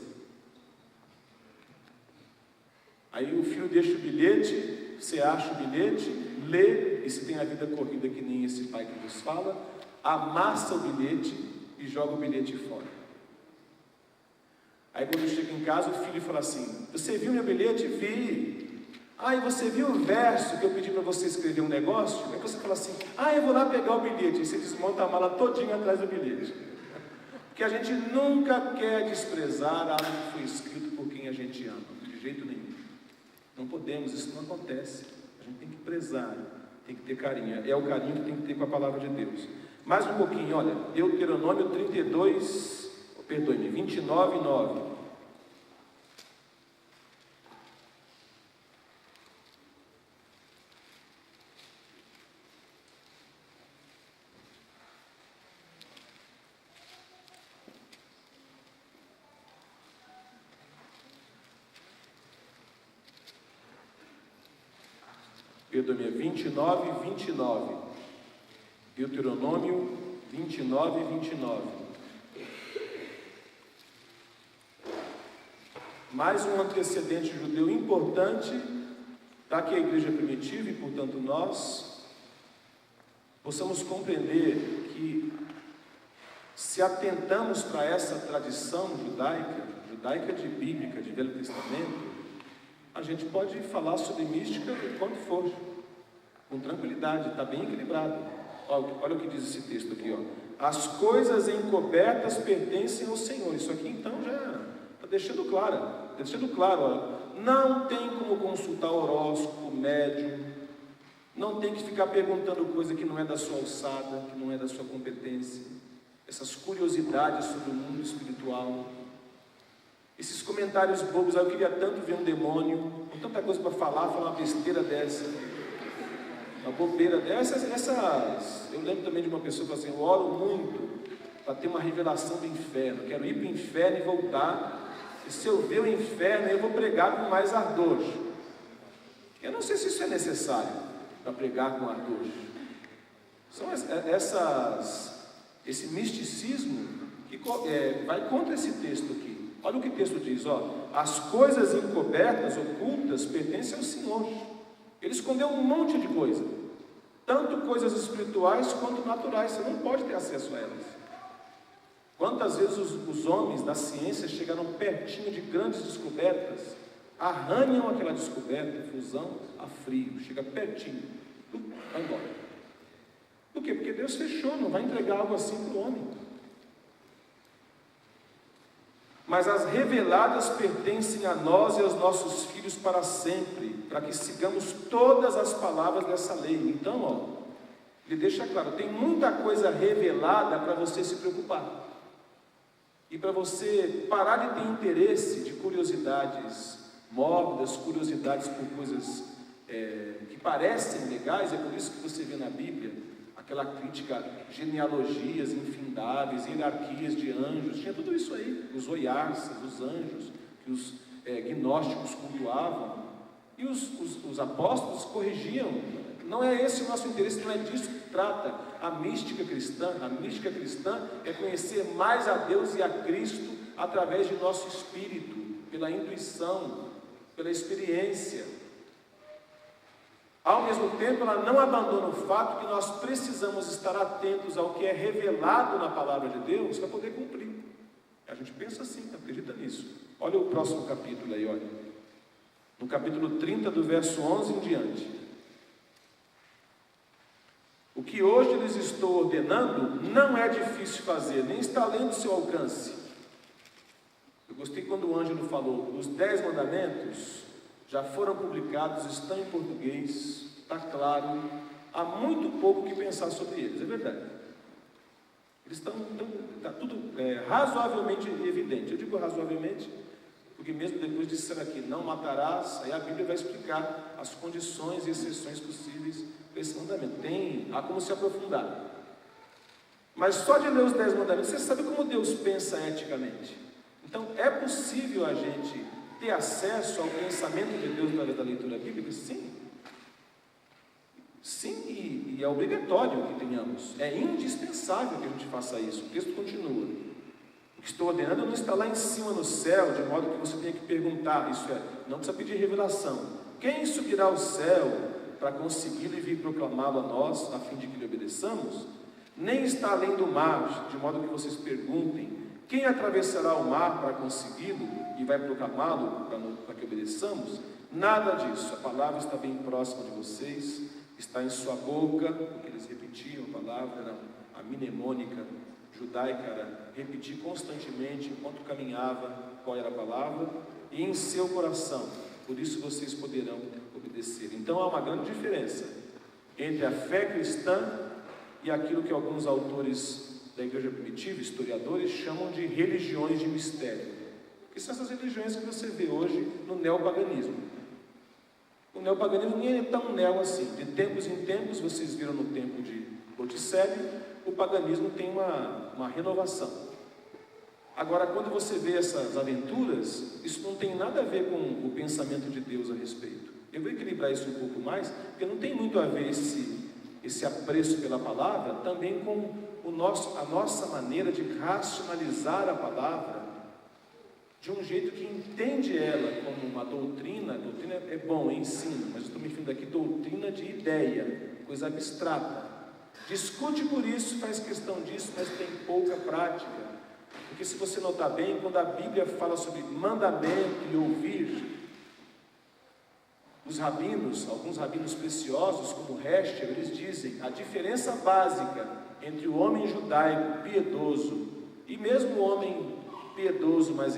Aí o filho deixa o bilhete, você acha o bilhete, lê, e se tem a vida corrida que nem esse pai que nos fala, amassa o bilhete e joga o bilhete fora. Aí quando chega em casa, o filho fala assim: você viu meu bilhete? Vi. E você viu o verso que eu pedi para você escrever um negócio? Aí você fala assim: eu vou lá pegar o bilhete. E você desmonta a mala todinha atrás do bilhete. Porque a gente nunca quer desprezar algo que foi escrito por quem a gente ama, de jeito nenhum. Não podemos, isso não acontece. A gente tem que prezar, tem que ter carinho. É o carinho que tem que ter com a palavra de Deus. Mais um pouquinho, olha, Deuteronômio 29:9. Deuteronômio 29:29. Deuteronômio 29:29. Mais um antecedente judeu importante para que a igreja primitiva, e portanto nós, possamos compreender que, se atentamos para essa tradição judaica de bíblica, de Velho Testamento, a gente pode falar sobre mística o quanto for, com tranquilidade, está bem equilibrado. Olha o que diz esse texto aqui, as coisas encobertas pertencem ao Senhor. Isso aqui então já está deixando claro, não tem como consultar horóscopo, médium, não tem que ficar perguntando coisa que não é da sua alçada, que não é da sua competência, essas curiosidades sobre o mundo espiritual, esses comentários bobos. Eu queria tanto ver um demônio, com tanta coisa para falar uma besteira dessa, uma bobeira dessas. Eu lembro também de uma pessoa que falou assim: eu oro muito para ter uma revelação do inferno, quero ir para o inferno e voltar, e se eu ver o inferno eu vou pregar com mais ardor. Eu não sei se isso é necessário para pregar com ardor. São esse misticismo que vai contra esse texto aqui. Olha o que o texto diz, as coisas encobertas, ocultas, pertencem ao Senhor. Ele escondeu um monte de coisa, tanto coisas espirituais quanto naturais. Você não pode ter acesso a elas. Quantas vezes os homens da ciência chegaram pertinho de grandes descobertas, arranham aquela descoberta, fusão a frio, chega pertinho, vai embora. Por quê? Porque Deus fechou, não vai entregar algo assim para o homem. Mas as reveladas pertencem a nós e aos nossos filhos para sempre, para que sigamos todas as palavras dessa lei. Então, ele deixa claro, tem muita coisa revelada para você se preocupar. E para você parar de ter interesse de curiosidades mórbidas, curiosidades por coisas que parecem legais. É por isso que você vê na Bíblia aquela crítica, genealogias infindáveis, hierarquias de anjos, tinha tudo isso aí, os oiarsas, os anjos, que os gnósticos cultuavam, e os apóstolos corrigiam. Não é esse o nosso interesse, não é disso que trata a mística cristã. A mística cristã é conhecer mais a Deus e a Cristo através de nosso espírito, pela intuição, pela experiência. Ao mesmo tempo, ela não abandona o fato que nós precisamos estar atentos ao que é revelado na palavra de Deus para poder cumprir. A gente pensa assim, acredita nisso. Olha o próximo capítulo aí, olha. No capítulo 30, do verso 11 em diante. O que hoje lhes estou ordenando não é difícil fazer, nem está além do seu alcance. Eu gostei quando o Ângelo falou, os 10 mandamentos já foram publicados, estão em português, está claro, há muito pouco que pensar sobre eles, é verdade. Eles está tudo razoavelmente evidente. Eu digo razoavelmente, porque mesmo depois de ser aqui, não matarás, aí a Bíblia vai explicar as condições e exceções possíveis para esse mandamento. Há como se aprofundar. Mas só de ler os 10 mandamentos, você sabe como Deus pensa eticamente. Então, é possível a gente ter acesso ao pensamento de Deus através da leitura bíblica? Sim. Sim, e é obrigatório que tenhamos. É indispensável que a gente faça isso. O texto continua. O que estou ordenando não está lá em cima no céu, de modo que você tenha que perguntar. Isso não precisa pedir revelação. Quem subirá ao céu para consegui-lo e vir proclamá-lo a nós, a fim de que lhe obedeçamos? Nem está além do mar, de modo que vocês perguntem: quem atravessará o mar para consegui-lo e vai proclamá-lo para que obedeçamos? Nada disso. A palavra está bem próxima de vocês, está em sua boca, porque eles repetiam a palavra, era a mnemônica judaica, era repetir constantemente enquanto caminhava qual era a palavra, e em seu coração, por isso vocês poderão obedecer. Então há uma grande diferença entre a fé cristã e aquilo que alguns autores da igreja primitiva, historiadores, chamam de religiões de mistério, que são essas religiões que você vê hoje no neopaganismo. O neopaganismo nem é tão neo assim. De tempos em tempos, vocês viram no tempo de Botticelli, o paganismo tem uma renovação. Agora, quando você vê essas aventuras, isso não tem nada a ver com o pensamento de Deus a respeito. Eu vou equilibrar isso um pouco mais, porque não tem muito a ver esse apreço pela palavra também com a nossa maneira de racionalizar a palavra de um jeito que entende ela como uma doutrina. A doutrina é bom, é ensino, mas eu estou me referindo aqui doutrina de ideia, coisa abstrata. Discute por isso, faz questão disso, mas tem pouca prática. Porque se você notar bem, quando a Bíblia fala sobre mandamento e ouvir, os rabinos, alguns rabinos preciosos, como Heschel, eles dizem a diferença básica entre o homem judaico piedoso e mesmo o homem piedoso, mas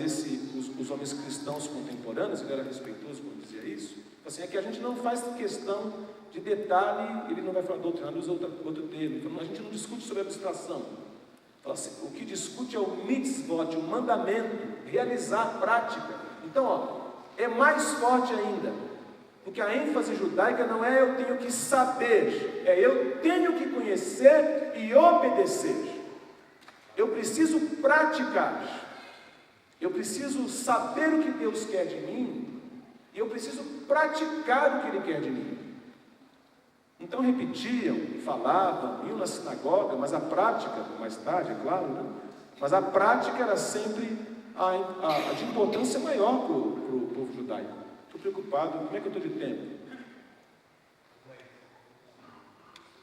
os homens cristãos contemporâneos, ele era respeitoso quando dizia isso, assim, é que a gente não faz questão de detalhe, ele não vai falar doutrina, ele usa outro termo, então, a gente não discute sobre abstração. Fala assim, o que discute é o mitzvot, o mandamento, realizar, prática. Então, é mais forte ainda, porque a ênfase judaica não é eu tenho que saber, é eu tenho que conhecer e obedecer. Eu preciso praticar, eu preciso saber o que Deus quer de mim, e eu preciso praticar o que Ele quer de mim. Então repetiam, falavam, iam na sinagoga, mas a prática, mais tarde, é claro, né? Mas a prática era sempre a de importância maior para o povo judaico. Estou preocupado, como é que eu estou de tempo?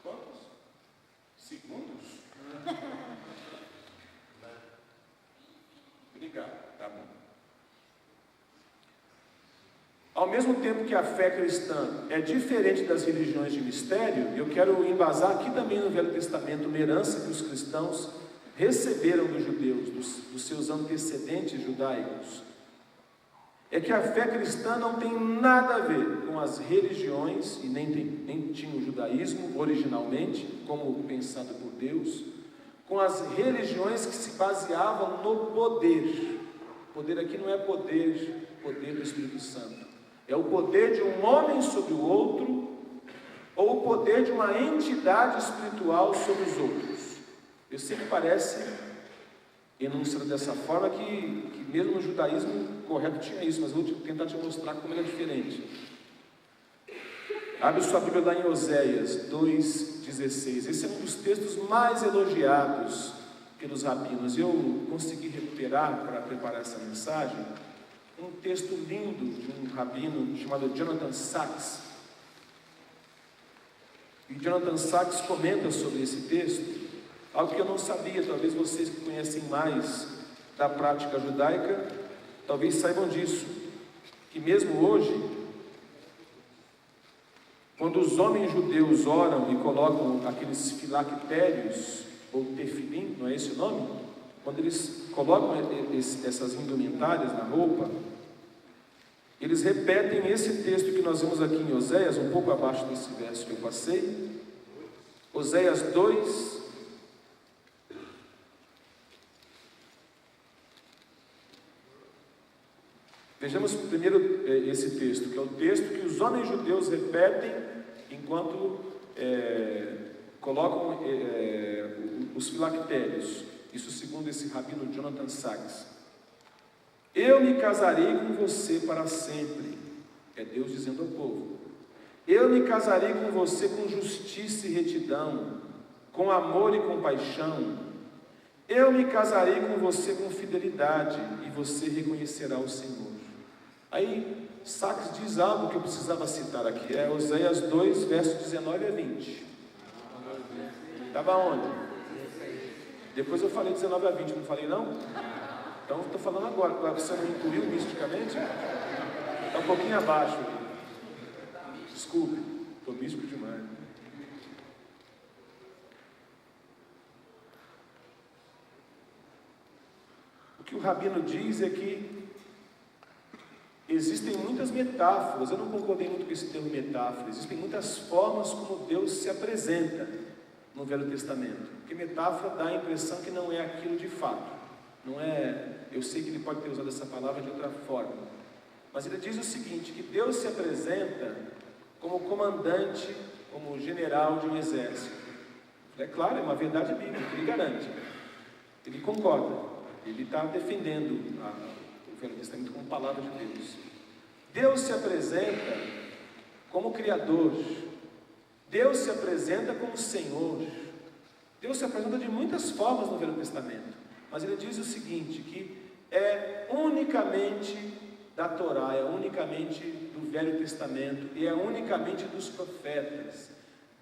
Quantos? Segundos? Obrigado, tá bom. Ao mesmo tempo que a fé cristã é diferente das religiões de mistério, eu quero embasar aqui também no Velho Testamento uma herança que os cristãos receberam dos judeus, dos seus antecedentes judaicos. É que a fé cristã não tem nada a ver com as religiões, e nem tinha o judaísmo originalmente, como pensado por Deus, com as religiões que se baseavam no poder. Poder aqui não é poder do Espírito Santo. É o poder de um homem sobre o outro, ou o poder de uma entidade espiritual sobre os outros. Eu sei que parece, enunciado dessa forma, que mesmo no judaísmo correto tinha isso, mas eu vou tentar te mostrar como ele é diferente. Abre sua Bíblia lá em Oséias 2,16. Esse é um dos textos mais elogiados pelos rabinos. Eu consegui recuperar, para preparar essa mensagem, um texto lindo de um rabino chamado Jonathan Sacks. E Jonathan Sacks comenta sobre esse texto, algo que eu não sabia. Talvez vocês que conhecem mais da prática judaica, talvez saibam disso, que mesmo hoje, quando os homens judeus oram e colocam aqueles filactérios, ou tefilim, não é esse o nome? Quando eles colocam essas indumentárias na roupa, eles repetem esse texto que nós vemos aqui em Oséias, um pouco abaixo desse verso que eu passei, Oséias 2, vejamos primeiro esse texto, que é o texto que os homens judeus repetem enquanto colocam os filactérios. Isso segundo esse rabino Jonathan Sacks. Eu me casarei com você para sempre. É Deus dizendo ao povo. Eu me casarei com você com justiça e retidão, com amor e compaixão. Eu me casarei com você com fidelidade, e você reconhecerá o Senhor. Aí Sacks diz algo que eu precisava citar aqui, é Oséias 2, versos 19 a 20. Estava onde? Depois eu falei 19 a 20, não falei não? Então estou falando agora, para você não incluiu misticamente, está um pouquinho abaixo. Desculpe, estou místico demais. O que o rabino diz é que existem muitas metáforas. Eu não concordei muito com esse termo metáfora. Existem muitas formas como Deus se apresenta no Velho Testamento, porque metáfora dá a impressão que não é aquilo de fato. Não é, eu sei que ele pode ter usado essa palavra de outra forma, mas ele diz o seguinte, que Deus se apresenta como comandante, como general de um exército. É claro, é uma verdade bíblica, ele garante, ele concorda, ele está defendendo o Velho Testamento como palavra de Deus. Deus se apresenta como Criador, Deus se apresenta como Senhor, Deus se apresenta de muitas formas no Velho Testamento. Mas ele diz o seguinte, que é unicamente da Torá, é unicamente do Velho Testamento, e é unicamente dos profetas.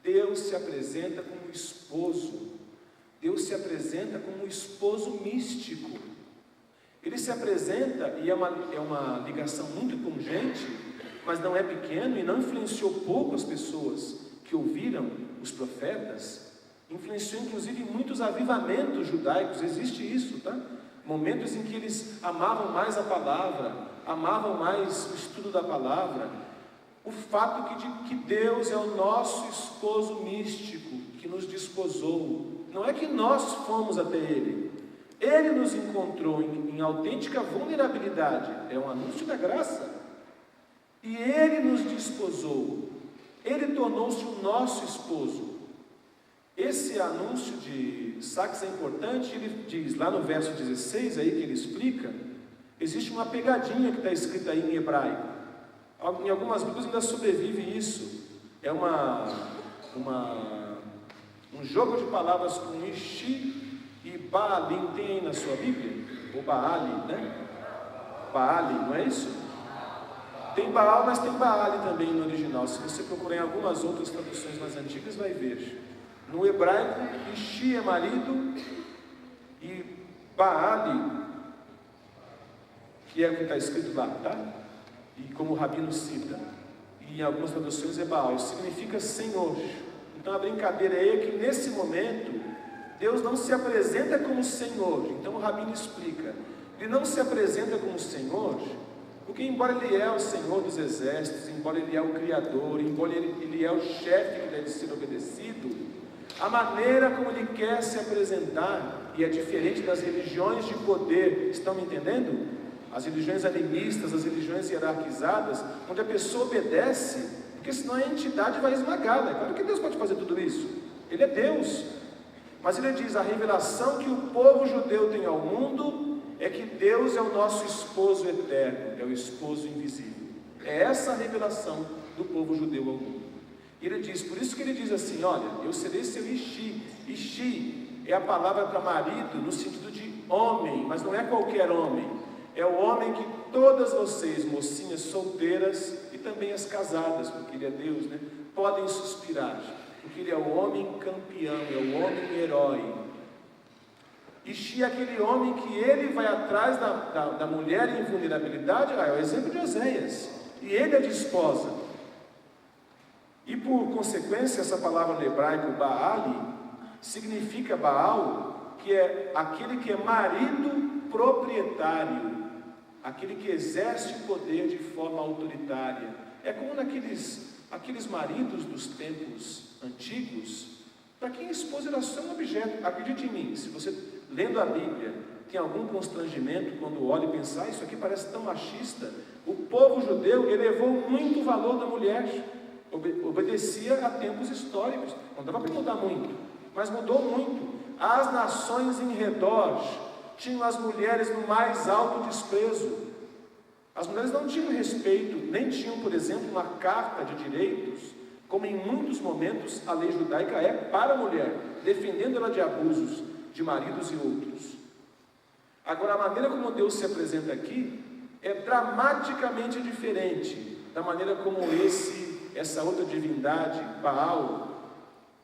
Deus se apresenta como esposo, Deus se apresenta como esposo místico. Ele se apresenta, e é uma ligação muito pungente, mas não é pequeno, e não influenciou pouco as pessoas que ouviram os profetas, influenciou inclusive muitos avivamentos judaicos, existe isso, tá? momentos em que eles amavam mais a palavra, amavam mais o estudo da palavra. O fato de que Deus é o nosso esposo místico, que nos desposou. Não é que nós fomos até Ele. Ele nos encontrou em autêntica vulnerabilidade. É um anúncio da graça. E Ele nos desposou. Ele tornou-se o nosso esposo. Esse anúncio de Sacks é importante. Ele diz lá no verso 16, aí que ele explica, existe uma pegadinha que está escrita aí em hebraico. Em algumas Bíblias ainda sobrevive isso. É um jogo de palavras com Ishi e Baalim. Tem aí na sua Bíblia? Ou Baali, né? Baali, não é isso? Tem Baal, mas tem Baali também no original. Se você procurar em algumas outras traduções mais antigas, vai ver. No hebraico, Ishi é marido e Baali, que é o que está escrito lá, tá? E como o Rabino cita, e em algumas traduções é Baal, isso significa Senhor. Então a brincadeira é que nesse momento, Deus não se apresenta como Senhor. Então o Rabino explica, Ele não se apresenta como Senhor, porque embora Ele é o Senhor dos exércitos, embora Ele é o Criador, embora Ele é o chefe que deve ser obedecido, a maneira como Ele quer se apresentar, e é diferente das religiões de poder, estão me entendendo? As religiões animistas, as religiões hierarquizadas, onde a pessoa obedece, porque senão a entidade vai esmagá-la. É claro que Deus pode fazer tudo isso, Ele é Deus. Mas Ele diz, a revelação que o povo judeu tem ao mundo, é que Deus é o nosso esposo eterno, é o esposo invisível. É essa a revelação do povo judeu ao mundo. E Ele diz, por isso que Ele diz assim, olha, eu serei seu Ishi. Ishi é a palavra para marido, no sentido de homem, mas não é qualquer homem. É o homem que todas vocês, mocinhas solteiras e também as casadas, porque Ele é Deus, né, podem suspirar, porque Ele é o homem campeão, é o homem herói. Ishi é aquele homem que ele vai atrás da mulher em vulnerabilidade, é o exemplo de Oséias, e ele a desposa. E por consequência, essa palavra no hebraico, Baali, significa Baal, que é aquele que é marido proprietário, aquele que exerce poder de forma autoritária. É como aqueles maridos dos tempos antigos, para quem a esposa era só um objeto. Acredite em mim, se você, lendo a Bíblia, tem algum constrangimento quando olha e pensa, isso aqui parece tão machista, o povo judeu elevou muito o valor da mulher, obedecia a tempos históricos, não dava para mudar muito, mas mudou muito. As nações em redor tinham as mulheres no mais alto desprezo. As mulheres não tinham respeito, nem tinham, por exemplo, uma carta de direitos, como em muitos momentos a lei judaica é para a mulher, defendendo ela de abusos de maridos e outros. Agora, a maneira como Deus se apresenta aqui é dramaticamente diferente da maneira como essa outra divindade, Baal,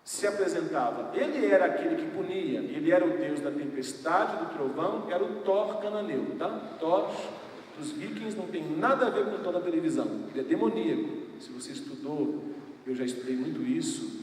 se apresentava. Ele era aquele que punia, ele era o Deus da tempestade, do trovão, era o Thor cananeu, tá? Thor dos vikings não tem nada a ver com o Thor da televisão, ele é demoníaco. Se você estudou, eu já estudei muito isso,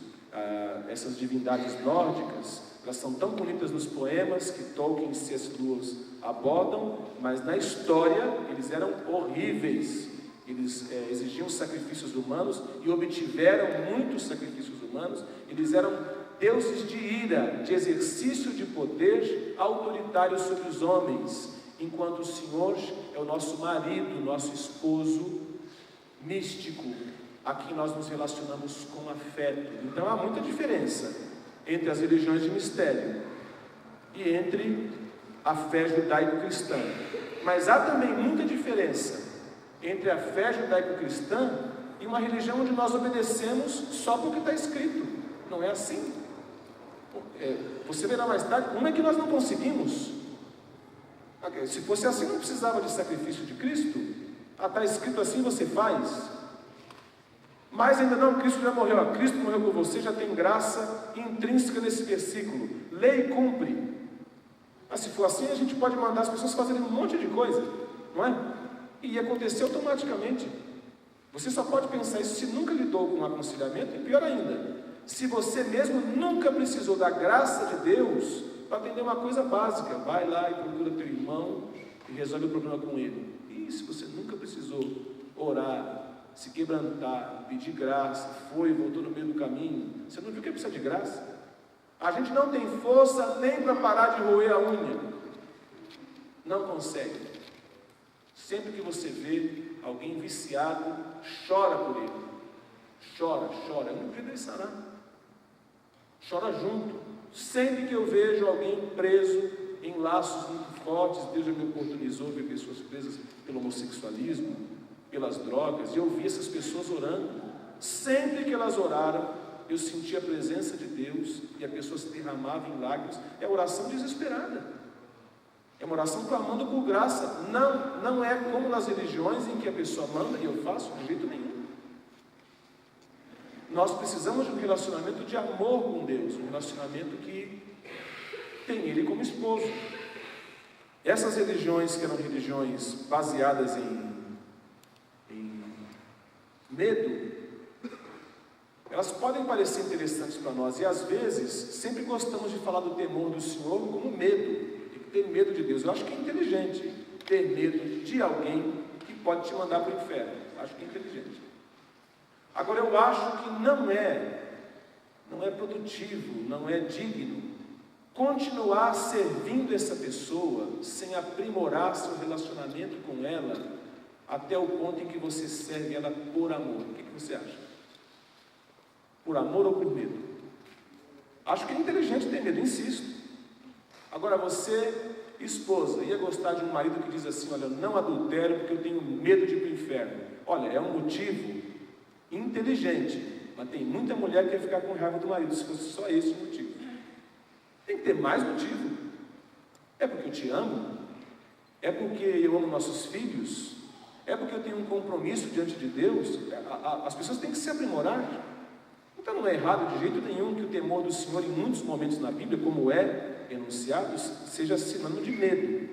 essas divindades nórdicas, elas são tão bonitas nos poemas que Tolkien e C.S. Lewis abordam, mas na história eles eram horríveis. Eles exigiam sacrifícios humanos e obtiveram muitos sacrifícios humanos. Eles eram deuses de ira, de exercício de poder autoritário sobre os homens, enquanto o Senhor é o nosso marido, nosso esposo místico, a quem nós nos relacionamos com afeto. Então há muita diferença entre as religiões de mistério e entre a fé judaico-cristã, mas há também muita diferença entre a fé judaico-cristã e uma religião onde nós obedecemos só porque está escrito. Não é assim. Você verá mais tarde, uma é que nós não conseguimos. Se fosse assim, não precisava de sacrifício de Cristo. Está escrito assim, você faz. Mas ainda não, Cristo já morreu. Cristo morreu por você, já tem graça intrínseca nesse versículo. Lei cumpre. Mas se for assim, a gente pode mandar as pessoas fazerem um monte de coisa, não é? E acontecer automaticamente. Você só pode pensar isso se nunca lidou com um aconselhamento, e pior ainda, se você mesmo nunca precisou da graça de Deus para atender uma coisa básica. Vai lá e procura teu irmão e resolve o problema com ele. E se você nunca precisou orar, se quebrantar, pedir graça, foi e voltou no meio do caminho, você não viu que precisa de graça? A gente não tem força nem para parar de roer a unha. Não consegue. Sempre que você vê alguém viciado, chora por ele. Chora. Eu não queria sarar. Chora junto. Sempre que eu vejo alguém preso em laços muito fortes, Deus já me oportunizou ver pessoas presas pelo homossexualismo, pelas drogas, e eu vi essas pessoas orando. Sempre que elas oraram, eu senti a presença de Deus e a pessoa se derramava em lágrimas. É oração desesperada. É uma oração clamando por graça. Não é como nas religiões em que a pessoa manda e eu faço de jeito nenhum. Nós precisamos de um relacionamento de amor com Deus, um relacionamento que tem Ele como esposo. Essas religiões que eram religiões baseadas em medo, elas podem parecer interessantes para nós, e às vezes sempre gostamos de falar do temor do Senhor como medo, de ter medo de Deus. Eu acho que é inteligente ter medo de alguém que pode te mandar para o inferno. Acho que é inteligente. Agora, eu acho que não é produtivo, não é digno continuar servindo essa pessoa sem aprimorar seu relacionamento com ela até o ponto em que você serve ela por amor. O que você acha? Por amor ou por medo? Acho que é inteligente ter medo, insisto. Agora, você, esposa, ia gostar de um marido que diz assim: olha, não adultério porque eu tenho medo de ir para o inferno. Olha, é um motivo inteligente, mas tem muita mulher que quer ficar com raiva do marido, se fosse só esse o motivo. Tem que ter mais motivo. É porque eu te amo? É porque eu amo nossos filhos? É porque eu tenho um compromisso diante de Deus? As pessoas têm que se aprimorar. Então não é errado de jeito nenhum que o temor do Senhor, em muitos momentos na Bíblia, como é enunciado, seja sinônimo de medo.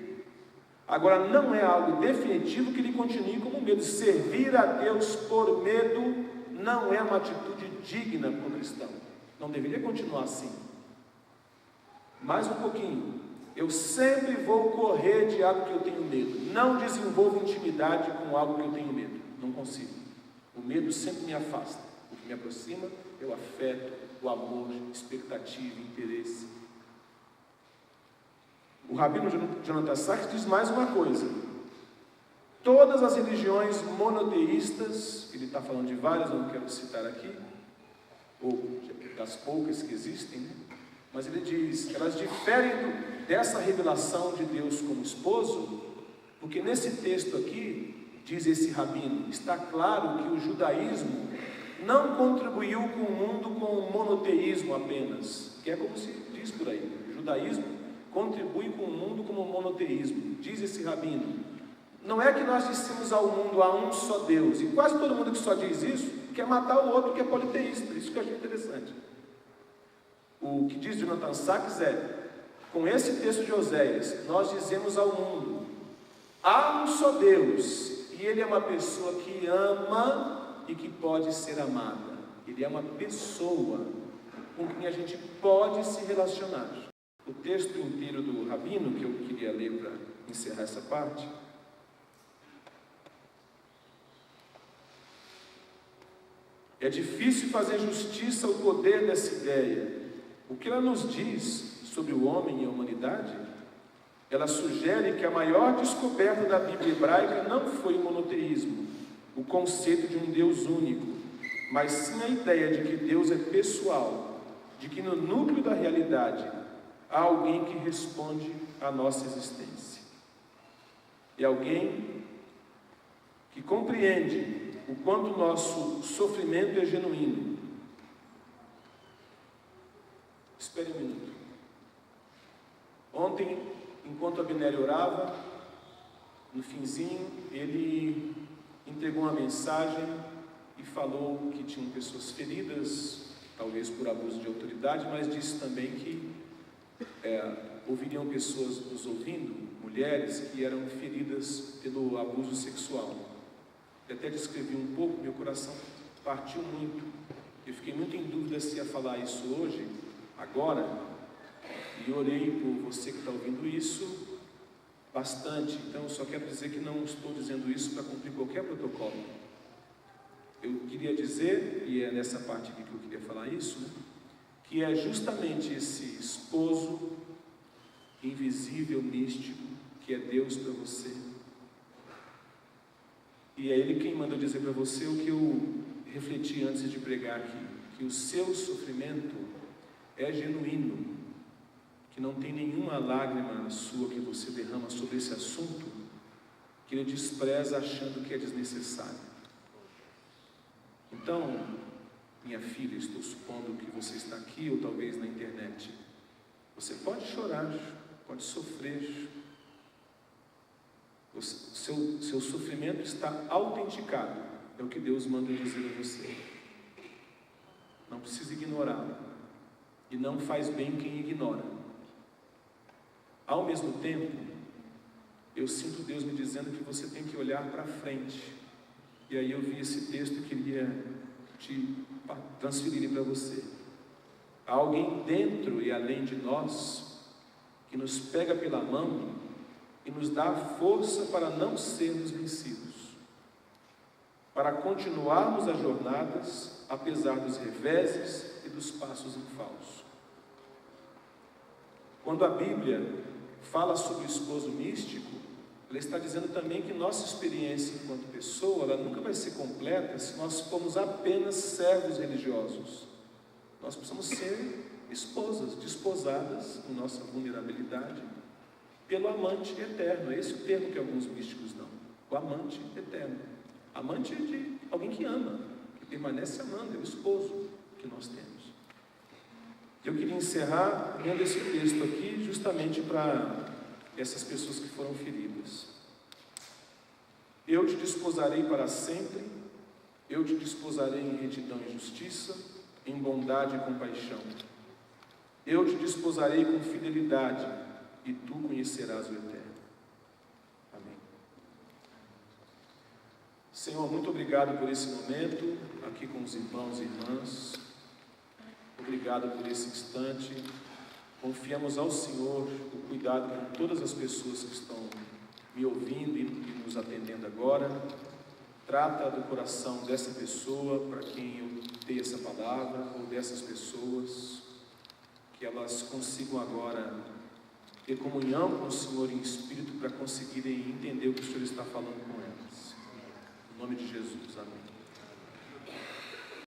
Agora, não é algo definitivo que ele continue como medo. Servir a Deus por medo não é uma atitude digna para o cristão. Não deveria continuar assim. Mais um pouquinho. Eu sempre vou correr de algo que eu tenho medo. Não desenvolvo intimidade com algo que eu tenho medo. Não consigo. O medo sempre me afasta. O que me aproxima é o afeto, o amor, expectativa, interesse. O rabino Jonathan Sacks diz mais uma coisa: todas as religiões monoteístas, ele está falando de várias, eu não quero citar aqui, ou das poucas que existem, né? Mas ele diz, elas diferem dessa revelação de Deus como esposo, porque nesse texto aqui, diz esse rabino, está claro que o judaísmo não contribuiu com o mundo com o monoteísmo apenas, que é como se diz por aí, o judaísmo contribui com o mundo como monoteísmo. Diz esse rabino, não é que nós dissemos ao mundo há um só Deus, e quase todo mundo que só diz isso quer matar o outro que é politeísta. Isso que eu achei interessante. O que diz Jonathan Sacks é, com esse texto de Oséias, nós dizemos ao mundo, há um só Deus, e Ele é uma pessoa que ama e que pode ser amada. Ele é uma pessoa com quem a gente pode se relacionar. O texto inteiro do rabino, que eu queria ler para encerrar essa parte, é difícil fazer justiça ao poder dessa ideia. O que ela nos diz sobre o homem e a humanidade, ela sugere que a maior descoberta da Bíblia hebraica não foi o monoteísmo, o conceito de um Deus único, mas sim a ideia de que Deus é pessoal, de que no núcleo da realidade há alguém que responde à nossa existência. É alguém que compreende o quanto o nosso sofrimento é genuíno. Espere um minuto. Ontem, enquanto Abner orava, no finzinho, ele entregou uma mensagem e falou que tinham pessoas feridas, talvez por abuso de autoridade, mas disse também que ouviriam pessoas nos ouvindo, mulheres que eram feridas pelo abuso sexual. Eu até descrevi um pouco, meu coração partiu muito. Eu fiquei muito em dúvida se ia falar isso hoje, agora, E orei por você que está ouvindo isso bastante. Então, eu só quero dizer que não estou dizendo isso para cumprir qualquer protocolo. Eu queria dizer, e é nessa parte aqui que eu queria falar isso, né, que é justamente esse esposo invisível, místico, que é Deus para você. E é Ele quem manda dizer para você o que eu refleti antes de pregar aqui, que o seu sofrimento é genuíno, que não tem nenhuma lágrima sua que você derrama sobre esse assunto, que Ele despreza achando que é desnecessário. Então, minha filha, estou supondo que você está aqui ou talvez na internet, você pode chorar, pode sofrer, o seu sofrimento está autenticado, é o que Deus manda dizer a você. Não precisa ignorá-lo, e não faz bem quem ignora. Ao mesmo tempo, eu sinto Deus me dizendo que você tem que olhar para frente, e aí eu vi esse texto e queria te transferir para você. Há alguém dentro e além de nós, que nos pega pela mão e nos dá força para não sermos vencidos, para continuarmos as jornadas, apesar dos reveses e dos passos em falso. Quando a Bíblia fala sobre o esposo místico, ela está dizendo também que nossa experiência enquanto pessoa, ela nunca vai ser completa se nós formos apenas servos religiosos. Nós precisamos ser esposas, desposadas em nossa vulnerabilidade, pelo amante eterno. É esse o termo que alguns místicos dão, o amante eterno. Amante é de alguém que ama, que permanece amando, é o esposo que nós temos. Eu queria encerrar lendo esse texto aqui, justamente para essas pessoas que foram feridas. Eu te desposarei para sempre, eu te desposarei em retidão e justiça, em bondade e compaixão. Eu te desposarei com fidelidade, e tu conhecerás o Eterno. Amém. Senhor, muito obrigado por esse momento, aqui com os irmãos e irmãs. Obrigado por esse instante. Confiamos ao Senhor o cuidado com todas as pessoas que estão me ouvindo e nos atendendo agora. Trata do coração dessa pessoa para quem eu dei essa palavra, ou dessas pessoas, que elas consigam agora ter comunhão com o Senhor em espírito para conseguirem entender o que o Senhor está falando com elas. Em nome de Jesus, amém.